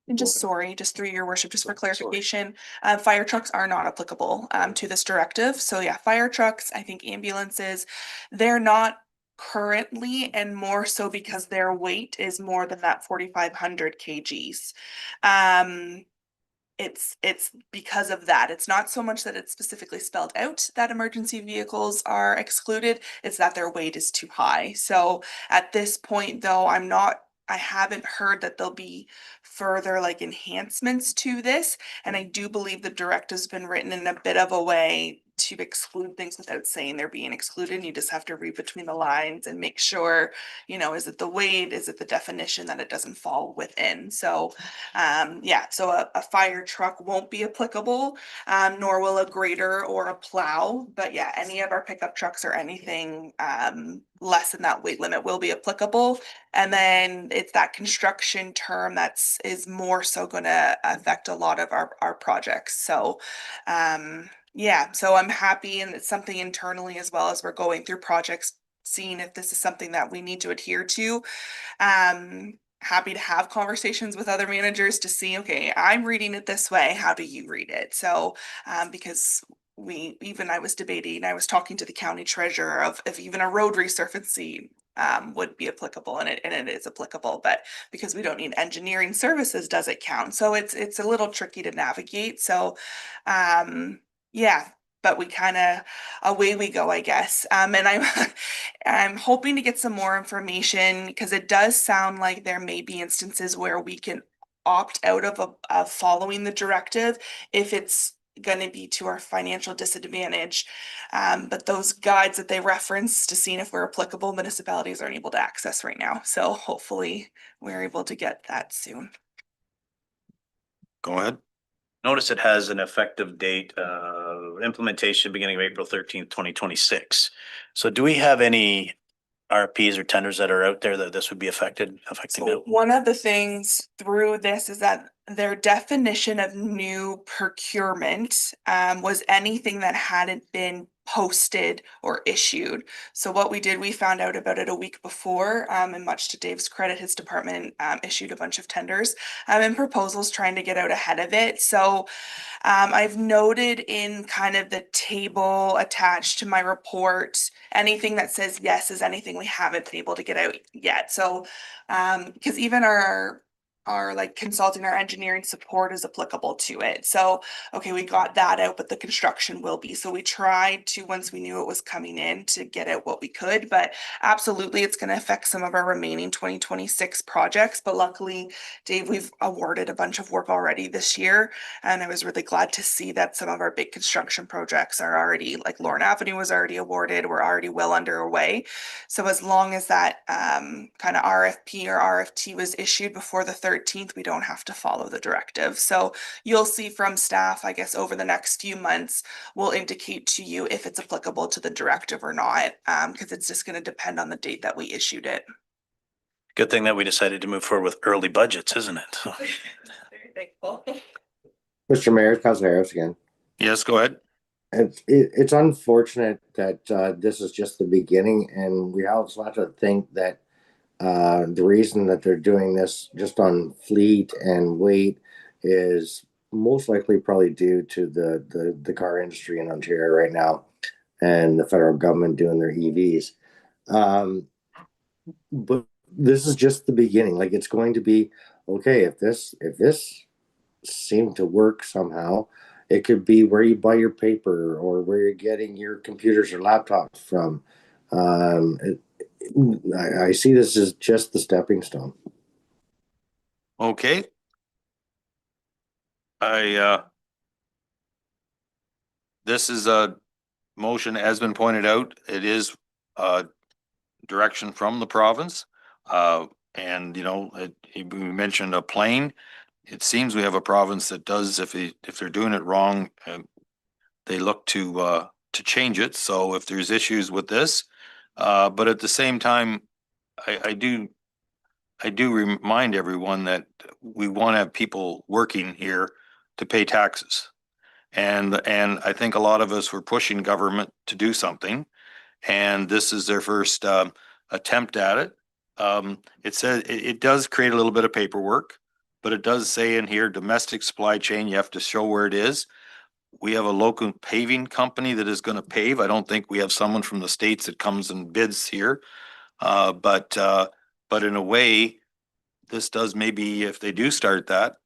And just through your worship, just for clarification, fire trucks are not applicable to this directive. So yeah, fire trucks, I think ambulances, they're not currently, and more so because their weight is more than that 4,500 kgs. It's because of that. It's not so much that it's specifically spelled out that emergency vehicles are excluded, it's that their weight is too high. So at this point though, I'm not I haven't heard that there'll be further like enhancements to this. And I do believe the directive's been written in a bit of a way to exclude things without saying they're being excluded. You just have to read between the lines and make sure, you know, is it the weight, is it the definition that it doesn't fall within? So, yeah, so a fire truck won't be applicable, nor will a grader or a plow. But yeah, any of our pickup trucks or anything less than that weight limit will be applicable. And then it's that construction term is more so gonna affect a lot of our projects. So yeah, so I'm happy, and it's something internally as well as we're going through projects, seeing if this is something that we need to adhere to. Happy to have conversations with other managers to see, okay, I'm reading it this way, how do you read it? So because I was debating, I was talking to the county treasurer of if even a road resurfacing would be applicable, and it is applicable, but because we don't need engineering services, does it count? So it's a little tricky to navigate. So yeah, but we kind of, away we go, I guess. And I'm hoping to get some more information, because it does sound like there may be instances where we can opt out of following the directive if it's going to be to our financial disadvantage. But those guides that they reference to seeing if we're applicable, municipalities aren't able to access right now. So hopefully we're able to get that soon. Go ahead. Notice it has an effective date, implementation beginning of April 13th, 2026. So do we have any RFPs or tenders that are out there that this would be affecting So now? one of the things through this is that their definition of new procurement was anything that hadn't been posted or issued. So what we did, we found out about it a week before, and much to Dave's credit, his department issued a bunch of tenders and proposals trying to get out ahead of it. So I've noted in kind of the table attached to my report, anything that says yes is anything we haven't been able to get out yet. So because even our like consulting, our engineering support is applicable to it. So, okay, we got that out, but the construction will be. So we tried to, once we knew it was coming in, to get out what we could, but absolutely it's going to affect some of our remaining 2026 projects. But luckily, Dave, we've awarded a bunch of work already this year. And I was really glad to see that some of our big construction projects are already, like Lorne Avenue was already awarded. We're already well underway. So as long as that kind of RFP or RFT was issued before the 13th, we don't have to follow the directive. So you'll see from staff, I guess, over the next few months, we'll indicate to you if it's applicable to the directive or not, because it's just going to depend on the date that we issued it. Good thing that we decided to move forward with early budgets, isn't it? Very thankful. Mr. Mayor, Councilor Harris again. Yes, go ahead. It's unfortunate that this is just the beginning, and we also have to think that the reason that they're doing this just on fleet and weight is most likely probably due to the car industry in Ontario right now and the federal government doing their EVs. But this is just the beginning. Like, it's going to be okay if this seemed to work somehow. It could be where you buy your paper or where you're getting your computers or laptops from. I see this as just the stepping stone. Okay. This is a motion, has been pointed out. It is direction from the province. And you know, we mentioned a plane. It seems we have a province that does, if they're doing it wrong, they look to change it. So if there's issues with this, but at the same time, I do remind everyone that we want to have people working here to pay taxes. And I think a lot of us were pushing government to do something, and this is their first attempt at it. It says it does create a little bit of paperwork, but it does say in here, domestic supply chain, you have to show where it is. We have a local paving company that is going to pave. I don't think we have someone from the States that comes and bids here. But in a way, this does, maybe if they do start that,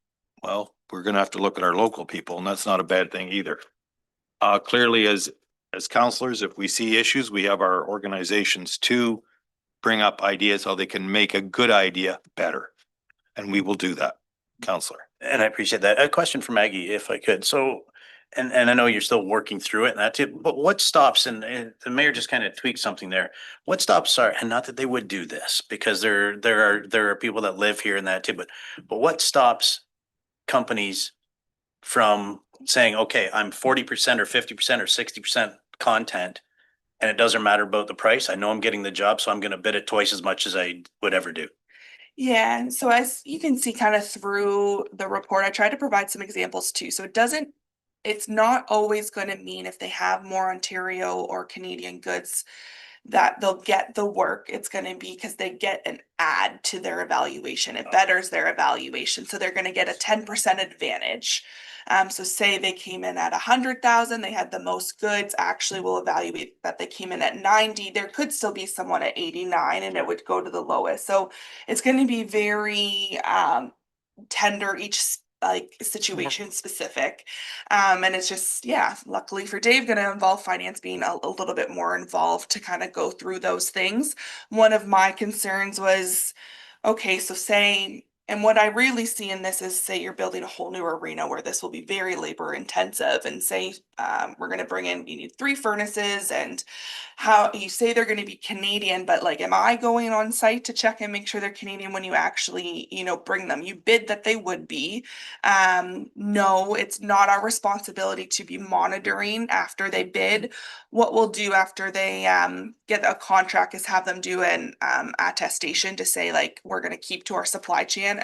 well, we're going to have to look at our local people, and that's not a bad thing either. Clearly, as counselors, if we see issues, we have our organizations to bring up ideas how they can make a good idea better. And we will do that, Counselor. And I appreciate that. A question for Maggie, if I could. So, and I know you're still working through it and that too, but what stops, and the mayor just kind of tweaked something there. What stops are, and not that they would do this, because there are people that live here and that too, but what stops companies from saying, okay, I'm 40% or 50% or 60% content, and it doesn't matter about the price. I know I'm getting the job, so I'm going to bid it twice as much as I would ever do. Yeah, and so as you can see kind of through the report, I tried to provide some examples too. So it's not always going to mean if they have more Ontario or Canadian goods that they'll get the work. It's going to be because they get an add to their evaluation. It betters their evaluation. So they're going to get a 10% advantage. So say they came in at 100,000, they had the most goods, actually will evaluate that they came in at 90. There could still be someone at 89 and it would go to the lowest. So it's going to be very tender each like situation specific. And it's just, yeah, luckily for Dave, gonna involve finance being a little bit more involved to kind of go through those things. One of my concerns was, okay, so say, and what I really see in this is say you're building a whole new arena where this will be very labor intensive, and say we're going to bring in, you need 3 furnaces, and how you say they're going to be Canadian, but like, am I going on site to check and make sure they're Canadian when you actually, bring them? You bid that they would be. No, it's not our responsibility to be monitoring after they bid. What we'll do after they get a contract is have them do an attestation to say, like, we're going to keep to our supply chain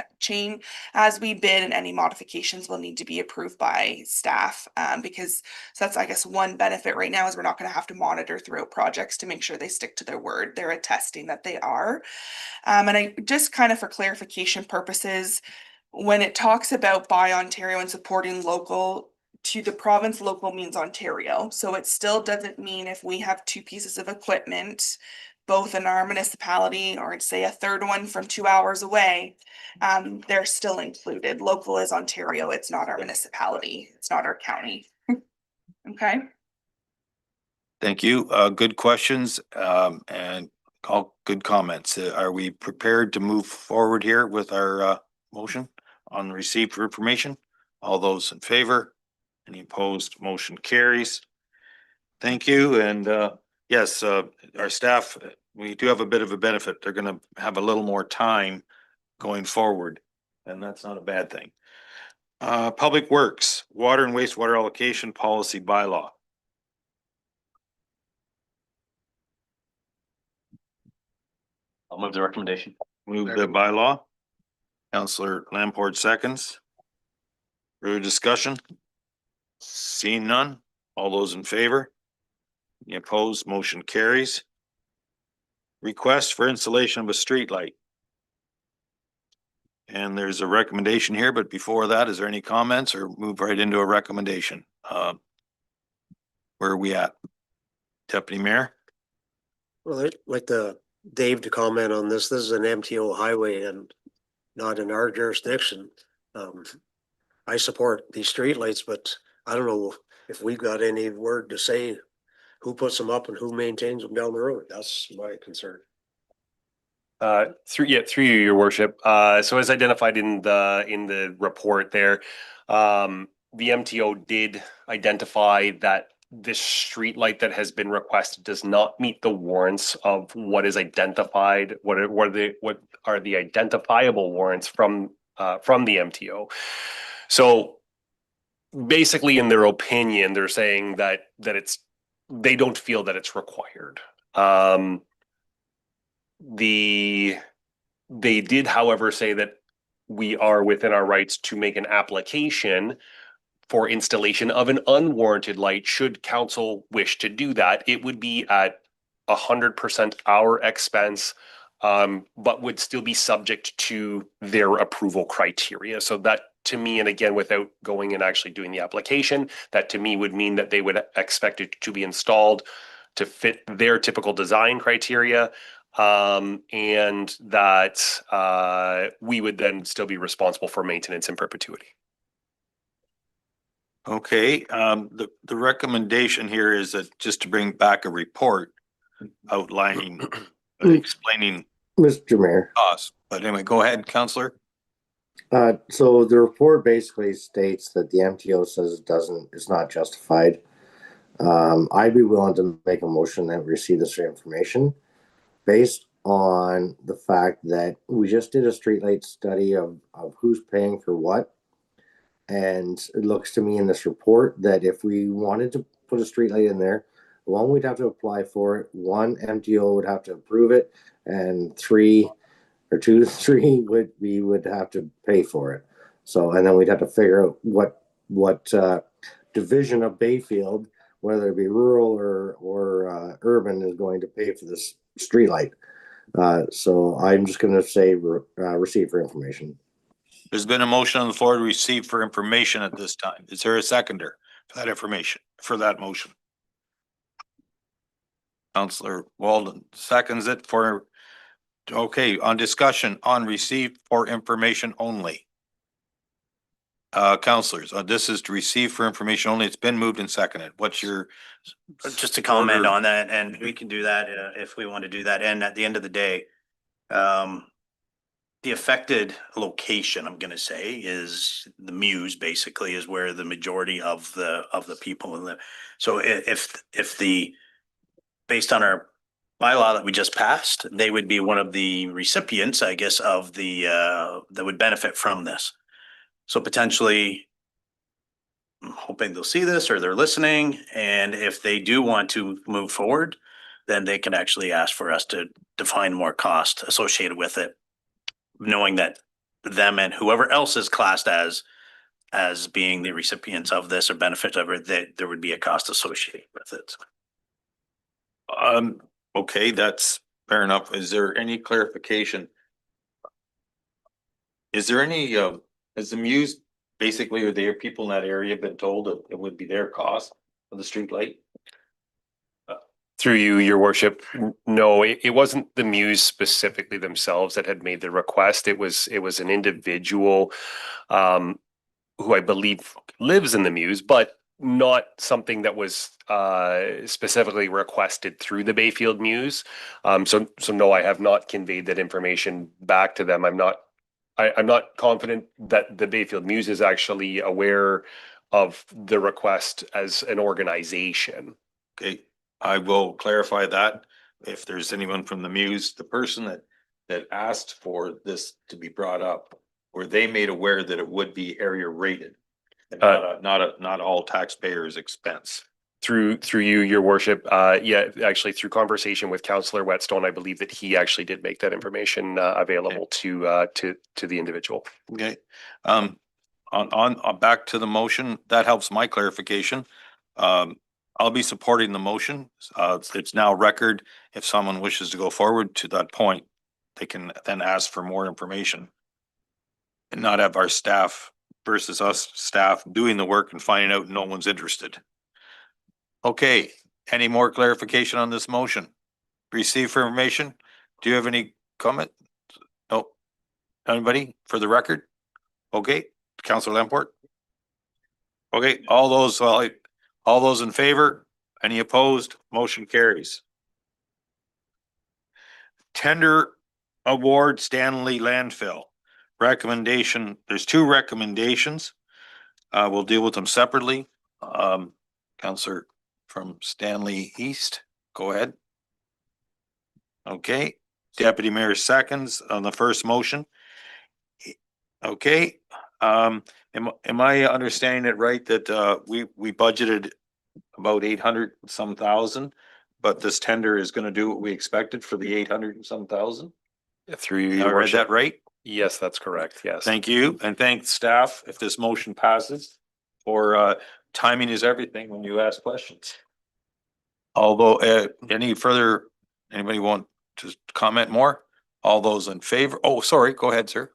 as we bid, and any modifications will need to be approved by staff, because so that's, I guess, one benefit right now is we're not going to have to monitor throughout projects to make sure they stick to their word. They're attesting that they are. And I just kind of for clarification purposes, when it talks about Buy Ontario and supporting local to the province, local means Ontario. So it still doesn't mean if we have 2 pieces of equipment, both in our municipality or say a third one from 2 hours away, they're still included. Local is Ontario. It's not our municipality. It's not our county. Okay. Thank you. Good questions, and all good comments. Are we prepared to move forward here with our motion on receipt for information? All those in favor? Any opposed? Motion carries. Thank you. And yes, our staff, we do have a bit of a benefit. They're going to have a little more time going forward, and that's not a bad thing. Public Works, Water and Wastewater Allocation Policy Bylaw. I'll move the recommendation. Move the bylaw. Counselor Lamport seconds. Further discussion? Seeing none. All those in favor? Any opposed? Motion carries. Request for installation of a street light. And there's a recommendation here, but before that, is there any comments, or move right into a recommendation? Where are we at? Deputy Mayor? Well, I'd like Dave to comment on this. This is an MTO highway and not in our jurisdiction. I support these streetlights, but I don't know if we've got any word to say who puts them up and who maintains them down the road. That's my concern. Through you, your worship. So as identified in the report there, the MTO did identify that this street light that has been requested does not meet the warrants of what is identified. What are the identifiable warrants from the MTO? So basically, in their opinion, they're saying that they don't feel that it's required. They did, however, say that we are within our rights to make an application for installation of an unwarranted light should council wish to do that. It would be at 100% our expense, but would still be subject to their approval criteria. So that, to me, and again, without going and actually doing the application, that to me would mean that they would expect it to be installed to fit their typical design criteria, and that we would then still be responsible for maintenance in perpetuity. Okay, the recommendation here is that just to bring back a report outlining explaining Mr. Mayor. costs. But anyway, go ahead, Counselor. So the report basically states that the MTO says it's not justified. I'd be willing to make a motion that we receive this information based on the fact that we just did a streetlight study of who's paying for what. And it looks to me in this report that if we wanted to put a streetlight in there, one, we'd have to apply for it. One, MTO would have to approve it, and three we would have to pay for it. So, and then we'd have to figure out what division of Bayfield, whether it be rural or urban, is going to pay for this streetlight. So I'm just going to say receive for information. There's been a motion on the floor to receive for information at this time. Is there a seconder for that information, for that motion? Counselor Walden seconds it for, okay, on discussion on receive for information only. Counselors, this is to receive for information only. It's been moved and seconded. What's your? Just to comment order? on that, and we can do that if we want to do that. And at the end of the day, the affected location, I'm gonna say, is the Muse, basically, is where the majority of the people live. So if the, based on our bylaw that we just passed, they would be one of the recipients, I guess, of the that would benefit from this. So potentially, I'm hoping they'll see this or they're listening, and if they do want to move forward, then they can actually ask for us to define more cost associated with it, knowing that them and whoever else is classed as being the recipients of this or benefits of it, that there would be a cost associated with it. Okay, that's fair enough. Is there any clarification? Is there any, has the Muse basically, or their people in that area been told that it would be their cost of the street light? Through you, your worship, no, it wasn't the Muse specifically themselves that had made the request. It was an individual who I believe lives in the Muse, but not something that was specifically requested through the Bayfield Muse. So no, I have not conveyed that information back to them. I'm not confident that the Bayfield Muse is actually aware of the request as an organization. Okay, I will clarify that. If there's anyone from the Muse, the person that asked for this to be brought up, were they made aware that it would be area rated? And not all taxpayers' expense. Through you, your worship, yeah, actually through conversation with Councillor Whetstone, I believe that he actually did make that information available to the individual. Okay, on back to the motion, that helps my clarification. I'll be supporting the motion. It's now record. If someone wishes to go forward to that point, they can then ask for more information and not have our staff versus us staff doing the work and finding out no one's interested. Okay, any more clarification on this motion? Receive for information? Do you have any comment? No. Anybody for the record? Okay, Councillor Lamport? Okay, all those in favor? Any opposed? Motion carries. Tender award Stanley landfill. Recommendation, there's two recommendations. We'll deal with them separately. Councillor from Stanley East, go ahead. Okay, Deputy Mayor seconds on the first motion. Okay, am I understanding it right that we budgeted about 800 some thousand, but this tender is going to do what we expected for the 800 and some thousand? Through you, I read that right? Yes, that's correct. Yes. Thank you, and thank staff if this motion passes, or timing is everything when you ask questions. Although, anybody want to comment more? All those in favor? Oh, sorry, go ahead, sir.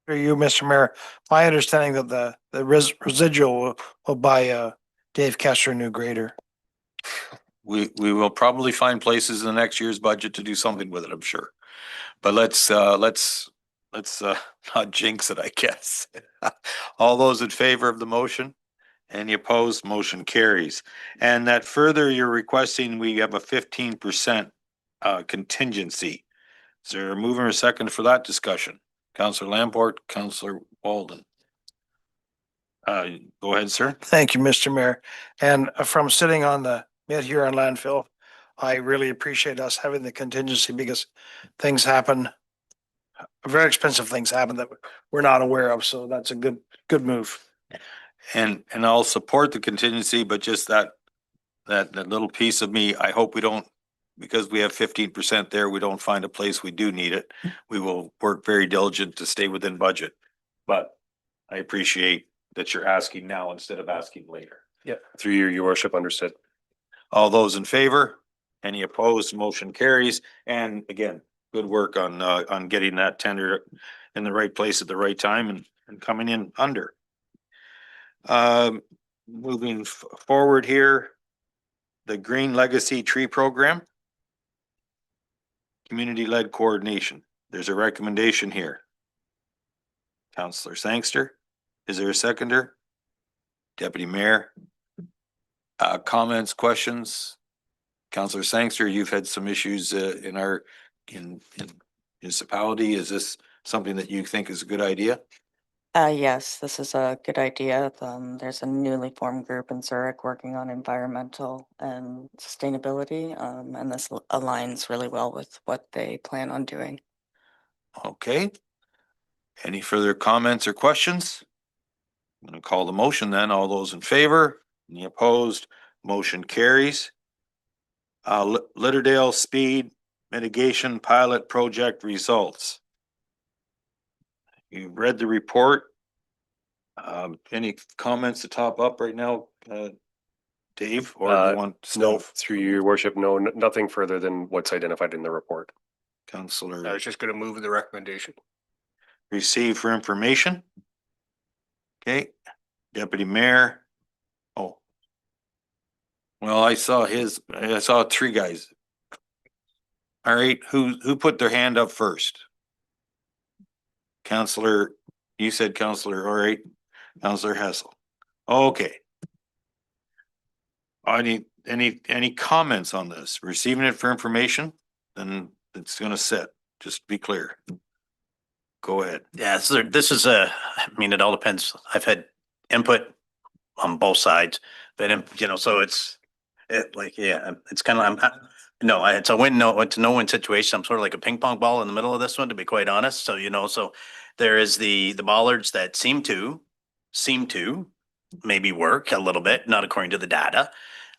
For you, Mr. Mayor, my understanding that the residual will buy Dave Kester a new grader. We will probably find places in the next year's budget to do something with it, I'm sure. But let's not jinx it, I guess. All those in favor of the motion? Any opposed? Motion carries. And that further, you're requesting we have a 15% contingency. Is there a mover or a second for that discussion? Counselor Lamport, Counselor Walden. Go ahead, sir. Thank you, Mr. Mayor. And from sitting on the Mid-Huron landfill, I really appreciate us having the contingency because things happen, very expensive things happen that we're not aware of. So that's a good move. And I'll support the contingency, but just that little piece of me, I hope we don't, because we have 15% there, we don't find a place we do need it. We will work very diligent to stay within budget. But I appreciate that you're asking now instead of asking later. Yeah, through you, your worship, understood. All those in favor? Any opposed? Motion carries. And again, good work on getting that tender in the right place at the right time and coming in under. Moving forward here, the Green Legacy Tree Program. Community-led coordination. There's a recommendation here. Counselor Sangster, is there a seconder? Deputy Mayor? Comments, questions? Counselor Sangster, you've had some issues in our municipality. Is this something that you think is a good idea? Yes, this is a good idea. There's a newly formed group in Zurich working on environmental and sustainability, and this aligns really well with what they plan on doing. Okay. Any further comments or questions? I'm going to call the motion then. All those in favor? Any opposed? Motion carries. Litterdale Speed Mitigation Pilot Project results. You've read the report. Any comments to top up right now, Dave, or do you want? No, through your worship, no, nothing further than what's identified in the report. Counselor. I was just gonna move the recommendation. Receive for information. Okay, Deputy Mayor. Oh. Well, I saw three guys. All right, who put their hand up first? Counselor, you said Counselor, all right. Counselor Hessel. Okay. Any comments on this? Receiving it for information, then it's gonna sit, just to be clear. Go ahead. Yeah, so this is I mean, it all depends. I've had input on both sides, but so it's kind of, it's a no-win situation. I'm sort of like a ping pong ball in the middle of this one, to be quite honest. So, so there is the bollards that seem to maybe work a little bit, not according to the data.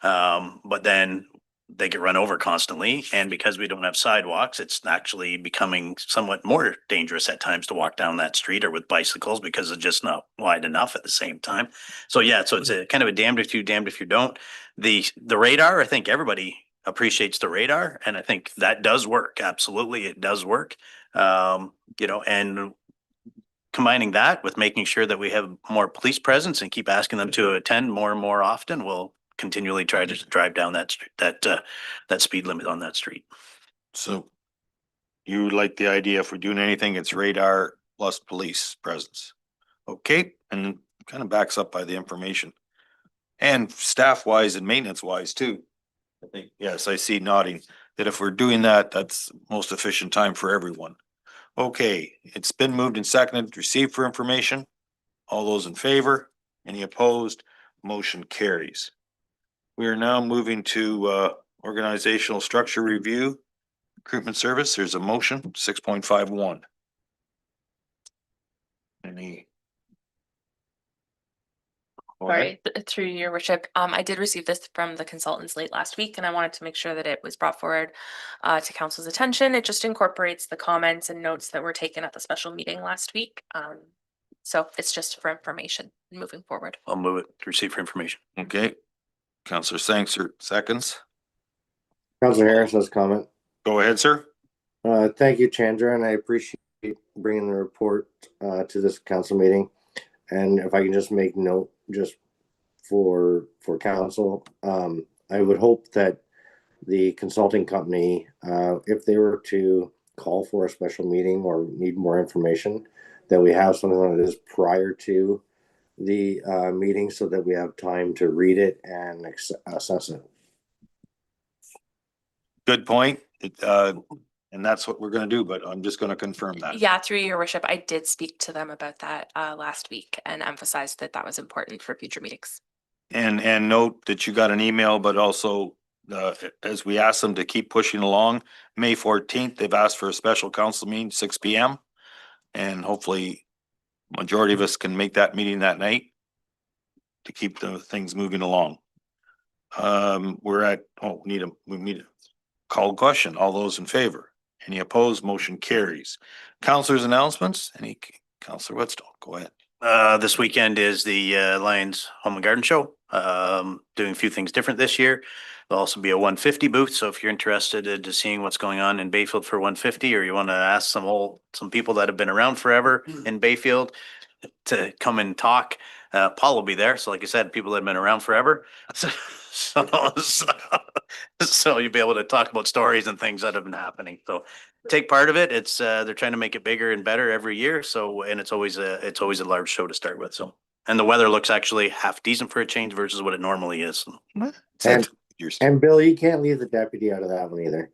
But then they get run over constantly. And because we don't have sidewalks, it's actually becoming somewhat more dangerous at times to walk down that street or with bicycles because it's just not wide enough at the same time. So yeah, so it's a kind of a damned if you don't. The radar, I think everybody appreciates the radar, and I think that does work. Absolutely, it does work. And combining that with making sure that we have more police presence and keep asking them to attend more and more often, we'll continually try to drive down that speed limit on that street. So you like the idea, if we're doing anything, it's radar plus police presence. Okay, and kind of backs up by the information. And staff wise and maintenance wise too. I think, yes, I see nodding that if we're doing that, that's most efficient time for everyone. Okay, it's been moved and seconded, received for information. All those in favor? Any opposed? Motion carries. We are now moving to organizational structure review, recruitment service. There's a motion, 6.51. Any? Sorry, through your worship. I did receive this from the consultants late last week, and I wanted to make sure that it was brought forward to council's attention. It just incorporates the comments and notes that were taken at the special meeting last week. So it's just for information moving forward. I'll move it to receive for information. Okay. Counselor Sangster, seconds. Counselor Harris has a comment. Go ahead, sir. Thank you, Chandra, and I appreciate bringing the report to this council meeting. And if I can just make note, just for council, I would hope that the consulting company, if they were to call for a special meeting or need more information, that we have something that is prior to the meeting so that we have time to read it and assess it. Good point. And that's what we're gonna do, but I'm just gonna confirm that. Yeah, through your worship, I did speak to them about that last week and emphasized that that was important for future meetings. And note that you got an email, but also, as we asked them to keep pushing along, May 14th, they've asked for a special council meeting, 6 p.m. And hopefully majority of us can make that meeting that night to keep the things moving along. We need a call question. All those in favor? Any opposed? Motion carries. Councilors' announcements? Any, Councilor Whitstone, go ahead. This weekend is the Lions Home and Garden Show. Doing a few things different this year. There'll also be a 150 booth. So if you're interested in just seeing what's going on in Bayfield for 150, or you want to ask some people that have been around forever in Bayfield to come and talk, Paul will be there. So like I said, people that have been around forever. So you'll be able to talk about stories and things that have been happening. So take part of it. It's they're trying to make it bigger and better every year. So, and it's always a large show to start with. So, and the weather looks actually half decent for a change versus what it normally is. And Bill, you can't leave the deputy out of that one either.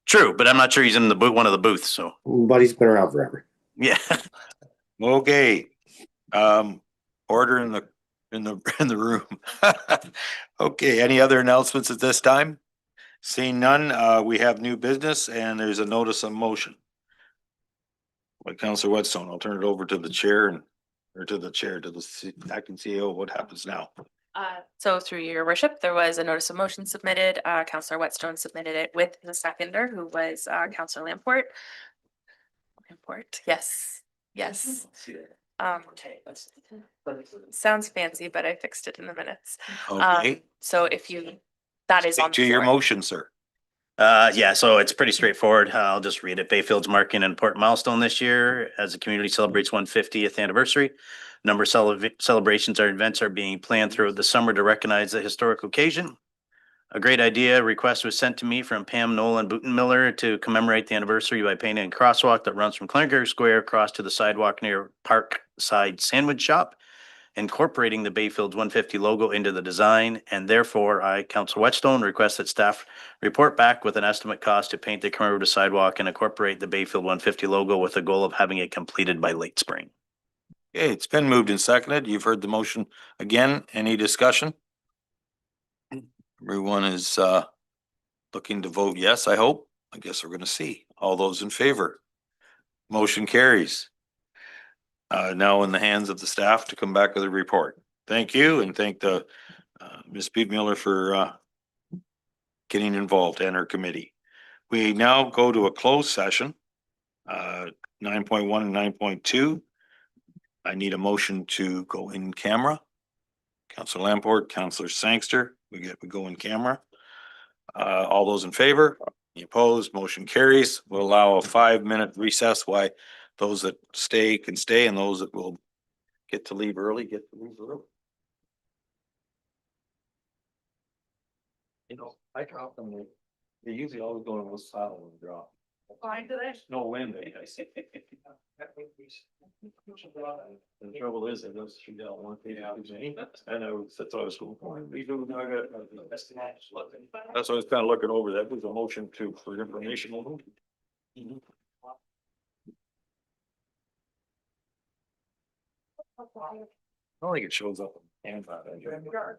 True, but I'm not sure he's in the booth, one of the booths. So, But he's been around forever. yeah. Okay. Order in the room. Okay, any other announcements at this time? Seeing none, we have new business and there's a notice of motion. By Councilor Whitstone, I'll turn it over to the chair to the acting CEO. What happens now? So through your worship, there was a notice of motion submitted. Councillor Whitstone submitted it with the seconder, who was Councillor Lamport. Yes, yes. Sounds fancy, but I fixed it in the minutes. Okay. So if you, that is on To the your floor. motion, sir. Yeah, so it's pretty straightforward. I'll just read it. Bayfield's marking an important milestone this year as the community celebrates 150th anniversary. Number of celebrations or events are being planned throughout the summer to recognize the historic occasion. A great idea. Request was sent to me from Pam Nolan Butenmiller to commemorate the anniversary by painting a crosswalk that runs from Clinker Square across to the sidewalk near Parkside Sandwich Shop, incorporating the Bayfield's 150 logo into the design, and therefore I, Councilor Whitstone, request that staff report back with an estimate cost to paint the commemorative sidewalk and incorporate the Bayfield 150 logo with a goal of having it completed by late spring. Okay, it's been moved and seconded. You've heard the motion again. Any discussion? Everyone is looking to vote yes, I hope. I guess we're gonna see. All those in favor? Motion carries. Now in the hands of the staff to come back with a report. Thank you and thank the Ms. Butenmiller for getting involved and her committee. We now go to a closed session, 9.1 and 9.2. I need a motion to go in camera. Councilor Lamport, Councilor Sangster, we go in camera. All those in favor? Any opposed? Motion carries. We'll allow a 5-minute recess. Why those that stay can stay and those that will get to leave early, get to leave early. You know, I drop them. They usually always go in one side and drop. Fine today. No wind, I see. The trouble is, it does shoot out one page. I know, that's what I was going for. That's why I was kind of looking over. That was a motion for information. I don't think it shows up in Canva.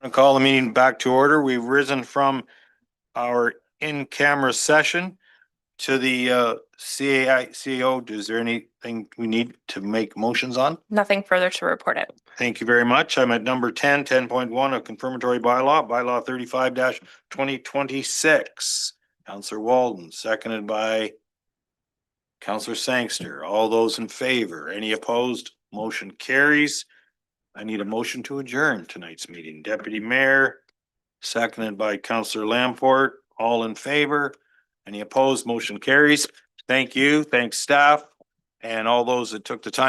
I call the meeting back to order. We've risen from our in-camera session to the CAO. Is there anything we need to make motions on? Nothing further to report out. Thank you very much. I'm at number 10.1, a confirmatory bylaw 35 2026. Counselor Walden, seconded by Counselor Sangster. All those in favor? Any opposed? Motion carries. I need a motion to adjourn tonight's meeting. Deputy Mayor, seconded by Counselor Lamport. All in favor? Any opposed? Motion carries. Thank you. Thanks, staff, and all those that took the time